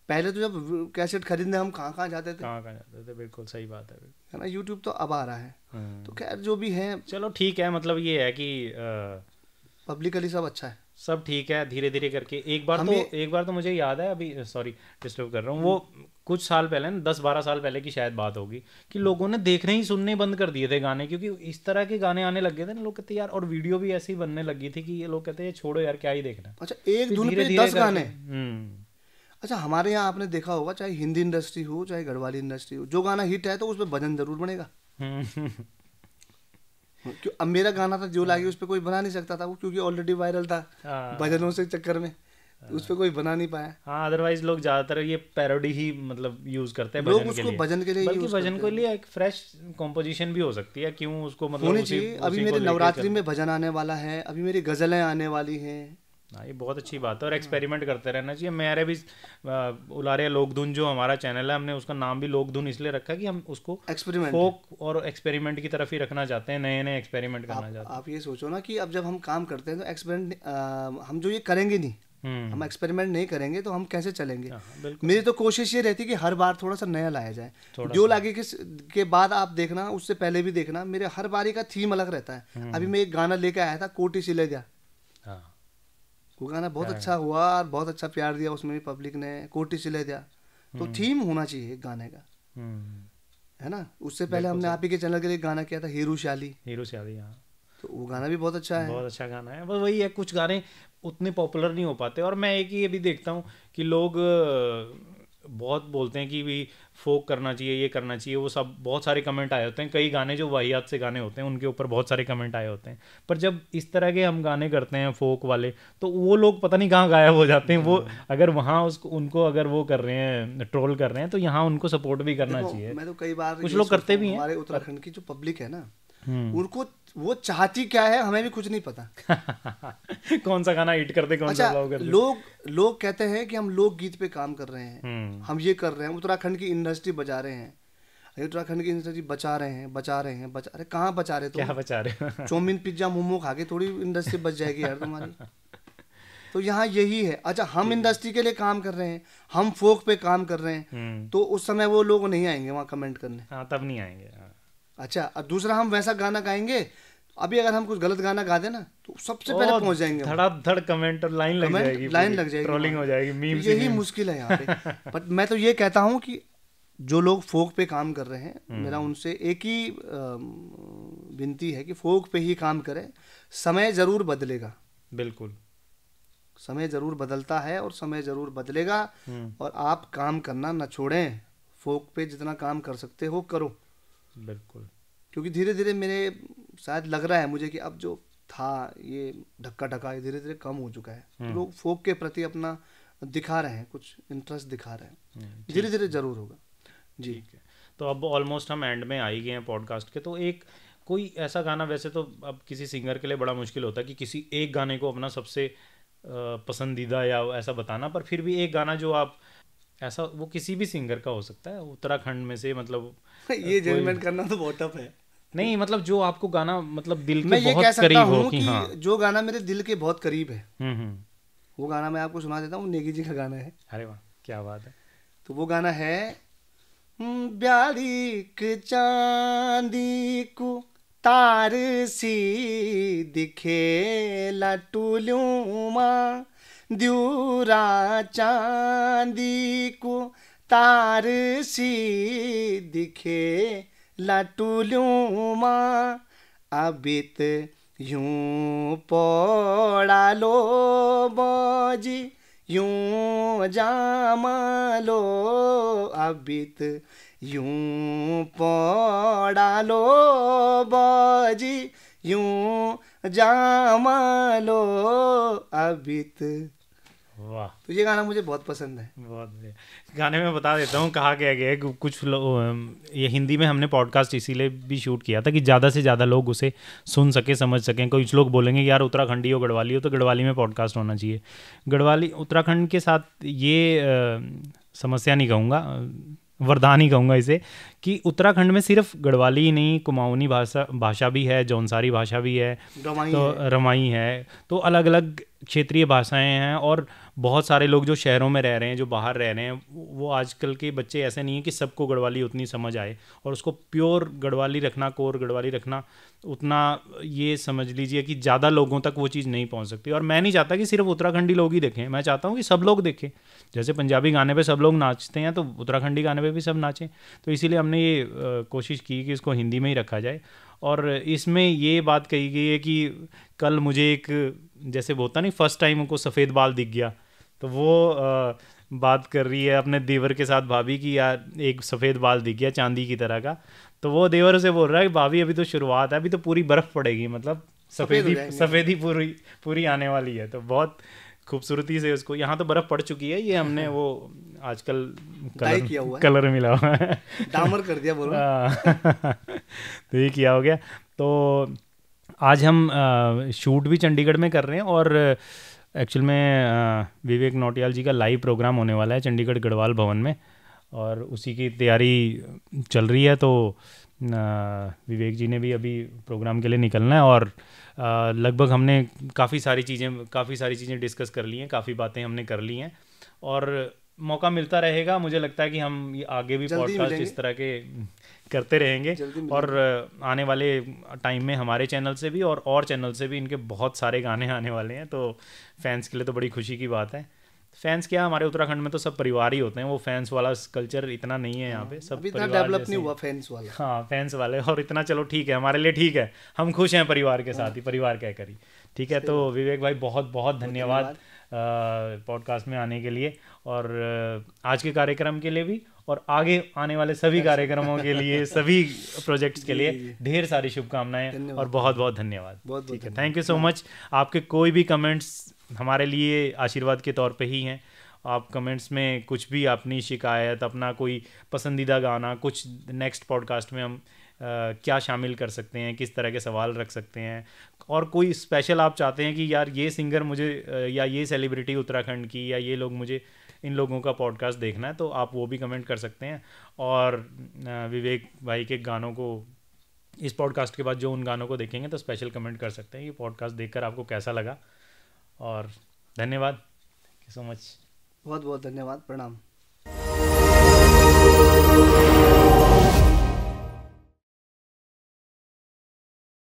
पहले तो जब कैसेट खरीदने हम कहाँ कहाँ जाते थे, कहाँ कहाँ जाते थे, बिल्कुल सही बात है ना। यूट्यूब तो अब आ रहा है, है। तो खैर जो भी है चलो ठीक है, मतलब ये है कि पब्लिकली सब अच्छा है। सब ठीक है, धीरे धीरे करके। हमें एक बार तो मुझे याद है, अभी सॉरी डिस्टर्ब कर रहा हूँ, वो कुछ साल पहले ना, 10-12 साल पहले की शायद बात होगी, कि लोगों ने देखने ही सुनने बंद कर दिए थे गाने, क्योंकि इस तरह के गाने आने लग गए थे ना, लोग कहते यार, और वीडियो भी ऐसी बनने लगी थी कि ये लोग कहते हैं छोड़ो यार, क्या ही देखना। अच्छा, एक धुन पे 10 गाने। अच्छा, हमारे यहाँ आपने देखा होगा, चाहे हिंदी इंडस्ट्री हो चाहे गढ़वाली इंडस्ट्री हो, जो गाना हिट है तो उसमें भजन जरूर बनेगा। क्यों, अब मेरा गाना था जो लागे, उस पर कोई बना नहीं सकता था वो, क्योंकि ऑलरेडी वायरल था भजनों से चक्कर में, उस पर कोई बना नहीं पाया। हाँ, अदरवाइज लोग ज्यादातर ये पैरोडी ही मतलब यूज करते हैं लोग भजन के उसको लिए, भजन के लिए बल्कि यूज भजन करते के हैं। लिए एक फ्रेश कॉम्पोजिशन भी हो सकती है, क्यों उसको मतलब होनी उसी चाहिए। अभी उसी को मेरे लेके नवरात्रि चल। में भजन आने वाला है, अभी मेरी गजलें आने वाली हैं। हाँ, ये बहुत अच्छी बात है, और एक्सपेरिमेंट करते रहना चाहिए। मेरे भी उलारिया लोकधुन जो हमारा चैनल है, हमने उसका नाम भी लोकधुन इसलिए रखा कि हम उसको एक्सपेरिमेंट फोक और एक्सपेरिमेंट की तरफ ही रखना चाहते हैं, नए नए एक्सपेरिमेंट करना चाहते आप ये सोचो ना कि अब जब हम काम करते हैं तो एक्सपेरिमेंट, हम जो ये करेंगे नहीं, हैं। हम एक्सपेरिमेंट नहीं करेंगे तो हम कैसे चलेंगे। हाँ, बिल्कुल। मेरी तो कोशिश ये रहती है कि हर बार थोड़ा सा नया लाया जाए। थोड़ा जो सा। लागे के बाद आप देखना, उससे पहले भी देखना, मेरे हर बारी का थीम अलग रहता है। अभी मैं एक गाना लेके आया था, कोटी सिले दिया। हाँ, वो गाना बहुत अच्छा हुआ और बहुत अच्छा प्यार दिया उसमें भी पब्लिक ने, कोटी सिले दिया। तो थीम होना चाहिए एक गाने का, है ना। उससे पहले हमने आप ही के चैनल के लिए गाना किया था, हीरू शाली। हीरो शादी, हाँ, तो वो गाना भी बहुत अच्छा है। बहुत अच्छा गाना है। बस वही है, कुछ गाने उतने पॉपुलर नहीं हो पाते, और मैं एक ही ये भी देखता हूँ कि लोग बहुत बोलते हैं कि भी फोक करना चाहिए, ये करना चाहिए, वो सब बहुत सारे कमेंट आए होते हैं। कई गाने जो वाहियात से गाने होते हैं उनके ऊपर बहुत सारे कमेंट आए होते हैं, पर जब इस तरह के हम गाने करते हैं फोक वाले, तो वो लोग पता नहीं कहाँ गायब हो जाते हैं। वो अगर वहाँ उसको उनको अगर वो कर रहे हैं, ट्रोल कर रहे हैं, तो यहाँ उनको सपोर्ट भी करना चाहिए। मैं तो कई बार कुछ लोग करते भी हैं। हमारे उत्तराखंड की जो पब्लिक है ना, उनको वो चाहती क्या है हमें भी कुछ नहीं पता। कौन सा गाना हिट कर दे, कौन सा अच्छा, फ्लॉप कर दे। लोग कहते हैं कि हम लोक गीत पे काम कर रहे हैं, हम ये कर रहे हैं, उत्तराखंड की इंडस्ट्री बचा रहे हैं, उत्तराखंड की इंडस्ट्री बचा रहे हैं। अरे कहाँ बचा रहे तुम? क्या बचा रहे? चाउमीन पिज्जा मोमो खा के थोड़ी इंडस्ट्री बच जाएगी यार तुम्हारी। तो यहाँ यही है। अच्छा, हम इंडस्ट्री के लिए काम कर रहे हैं, हम फोक पे काम कर रहे हैं, तो उस समय वो लोग नहीं आएंगे वहाँ कमेंट करने। हाँ, तब नहीं आएंगे। अच्छा, और दूसरा, हम वैसा गाना गाएंगे, अभी अगर हम कुछ गलत गाना गा देना तो सबसे पहले पहुंच जाएंगे, धड़ाधड़ कमेंट और लाइन लग जाएगी, ट्रोलिंग हो जाएगी, मीम से यही मुश्किल है यहाँ पे। बट मैं तो ये कहता हूँ कि जो लोग फोक पे काम कर रहे हैं, मेरा उनसे एक ही विनती है कि फोक पे ही काम करें। समय जरूर बदलेगा, बिल्कुल समय जरूर बदलता है और समय जरूर बदलेगा, और आप काम करना न छोड़ें। फोक पे जितना काम कर सकते हो करो, बिल्कुल। क्योंकि धीरे धीरे मेरे शायद लग रहा है मुझे कि अब जो था ये ढक्का ढक्का धीरे धीरे कम हो चुका है। लोग फोक के प्रति अपना दिखा रहे हैं, कुछ इंटरेस्ट दिखा रहे हैं, धीरे धीरे जरूर होगा जी। ठीक है, तो अब ऑलमोस्ट हम एंड में आ ही गए हैं पॉडकास्ट के। तो एक कोई ऐसा गाना, वैसे तो अब किसी सिंगर के लिए बड़ा मुश्किल होता है कि किसी एक गाने को अपना सबसे पसंदीदा या ऐसा बताना, पर फिर भी एक गाना जो आप ऐसा, वो किसी भी सिंगर का हो सकता है उत्तराखंड में से, मतलब ये जजमेंट करना तो बहुत टफ है। नहीं, मतलब जो आपको गाना मतलब दिल मैं के ये कह बहुत सकता करीब हो हूँ कि कि हाँ, जो गाना मेरे दिल के बहुत करीब है, हम्म। वो गाना मैं आपको सुना देता हूँ। नेगी जी का गाना है। अरे वाह, क्या बात है। तो वो गाना है, ब्यारीक चांदी को तार सी दिखे लटुल्यूं मां, द्यूरा चांदी को तार सी दिखे लटुल्यूं मां, अबित यूं पड़ा लो बाजी, यूं जामालो, अबित यूं पड़ा लो बाजी, यूं जामालो, अबित। वाह, तो ये गाना मुझे बहुत पसंद है। बहुत बढ़िया। गाने में बता देता हूँ कहा गया है कि कुछ लोग, ये हिंदी में हमने पॉडकास्ट इसीलिए भी शूट किया था कि ज़्यादा से ज़्यादा लोग उसे सुन सके, समझ सकें। कुछ लोग बोलेंगे यार उत्तराखंडी हो, गढ़वाली हो, तो गढ़वाली में पॉडकास्ट होना चाहिए। गढ़वाली उत्तराखंड के साथ ये समस्या नहीं कहूँगा, वरदान ही कहूँगा इसे, कि उत्तराखंड में सिर्फ गढ़वाली ही नहीं, कुमाऊनी भाषा भी है, जौनसारी भाषा भी है, तो रमाई है, तो अलग अलग क्षेत्रीय भाषाएं हैं। और बहुत सारे लोग जो शहरों में रह रहे हैं, जो बाहर रह रहे हैं, वो आजकल के बच्चे ऐसे नहीं है कि सबको गढ़वाली उतनी समझ आए, और उसको प्योर गढ़वाली रखना, कोर गढ़वाली रखना, उतना ये समझ लीजिए कि ज़्यादा लोगों तक वो चीज़ नहीं पहुंच सकती। और मैं नहीं चाहता कि सिर्फ उत्तराखंडी लोग ही देखें, मैं चाहता हूँ कि सब लोग देखें। जैसे पंजाबी गाने पे सब लोग नाचते हैं, तो उत्तराखंडी गाने पे भी सब नाचें। तो इसीलिए हमने ये कोशिश की कि इसको हिंदी में ही रखा जाए। और इसमें ये बात कही गई है कि कल मुझे एक, जैसे होता नहीं फर्स्ट टाइम उनको सफ़ेद बाल दिख गया, तो वो बात कर रही है अपने देवर के साथ भाभी की, यार एक सफ़ेद बाल दिख गया चांदी की तरह का। तो वो देवर से बोल रहा है कि भाभी अभी तो शुरुआत है, अभी तो पूरी बर्फ़ पड़ेगी, मतलब सफ़ेदी पूरी आने वाली है। तो बहुत खूबसूरती से उसको, यहाँ तो बर्फ़ पड़ चुकी है, ये हमने वो आजकल कलर मिला हुआ है, डामर कर दिया बोलो। तो ये किया हो गया। तो आज हम शूट भी चंडीगढ़ में कर रहे हैं, और एक्चुअल में विवेक नौटियाल जी का लाइव प्रोग्राम होने वाला है चंडीगढ़ गढ़वाल भवन में, और उसी की तैयारी चल रही है। तो विवेक जी ने भी अभी प्रोग्राम के लिए निकलना है, और लगभग हमने काफ़ी सारी चीज़ें डिस्कस कर ली हैं, काफ़ी बातें हमने कर ली हैं, और मौका मिलता रहेगा। मुझे लगता है कि हम आगे भी पॉडकास्ट इस तरह के करते रहेंगे, और आने वाले टाइम में हमारे चैनल से भी और चैनल से भी इनके बहुत सारे गाने आने वाले हैं। तो फैंस के लिए तो बड़ी खुशी की बात है। फैंस क्या, हमारे उत्तराखंड में तो सब परिवार ही होते हैं, वो फैंस वाला कल्चर इतना नहीं है यहाँ पे, सब परिवार डेवलप नहीं हुआ फैंस वाला। हाँ, फैंस वाले, और इतना चलो ठीक है, हमारे लिए ठीक है, हम खुश हैं परिवार के साथ ही, परिवार कह करी। ठीक है, तो विवेक भाई बहुत बहुत धन्यवाद पॉडकास्ट में आने के लिए, और आज के कार्यक्रम के लिए भी, और आगे आने वाले सभी कार्यक्रमों के लिए, सभी प्रोजेक्ट्स के लिए ढेर सारी शुभकामनाएं, और बहुत बहुत धन्यवाद। ठीक है, थैंक यू सो मच। आपके कोई भी कमेंट्स हमारे लिए आशीर्वाद के तौर पे ही हैं। आप कमेंट्स में कुछ भी अपनी शिकायत, अपना कोई पसंदीदा गाना, कुछ नेक्स्ट पॉडकास्ट में हम क्या शामिल कर सकते हैं, किस तरह के सवाल रख सकते हैं, और कोई स्पेशल आप चाहते हैं कि यार ये सिंगर मुझे, या ये सेलिब्रिटी उत्तराखंड की, या ये लोग, मुझे इन लोगों का पॉडकास्ट देखना है, तो आप वो भी कमेंट कर सकते हैं। और विवेक भाई के गानों को, इस पॉडकास्ट के बाद जो उन गानों को देखेंगे तो स्पेशल कमेंट कर सकते हैं कि पॉडकास्ट देखकर आपको कैसा लगा। और धन्यवाद, थैंक यू सो मच, बहुत बहुत धन्यवाद, प्रणाम।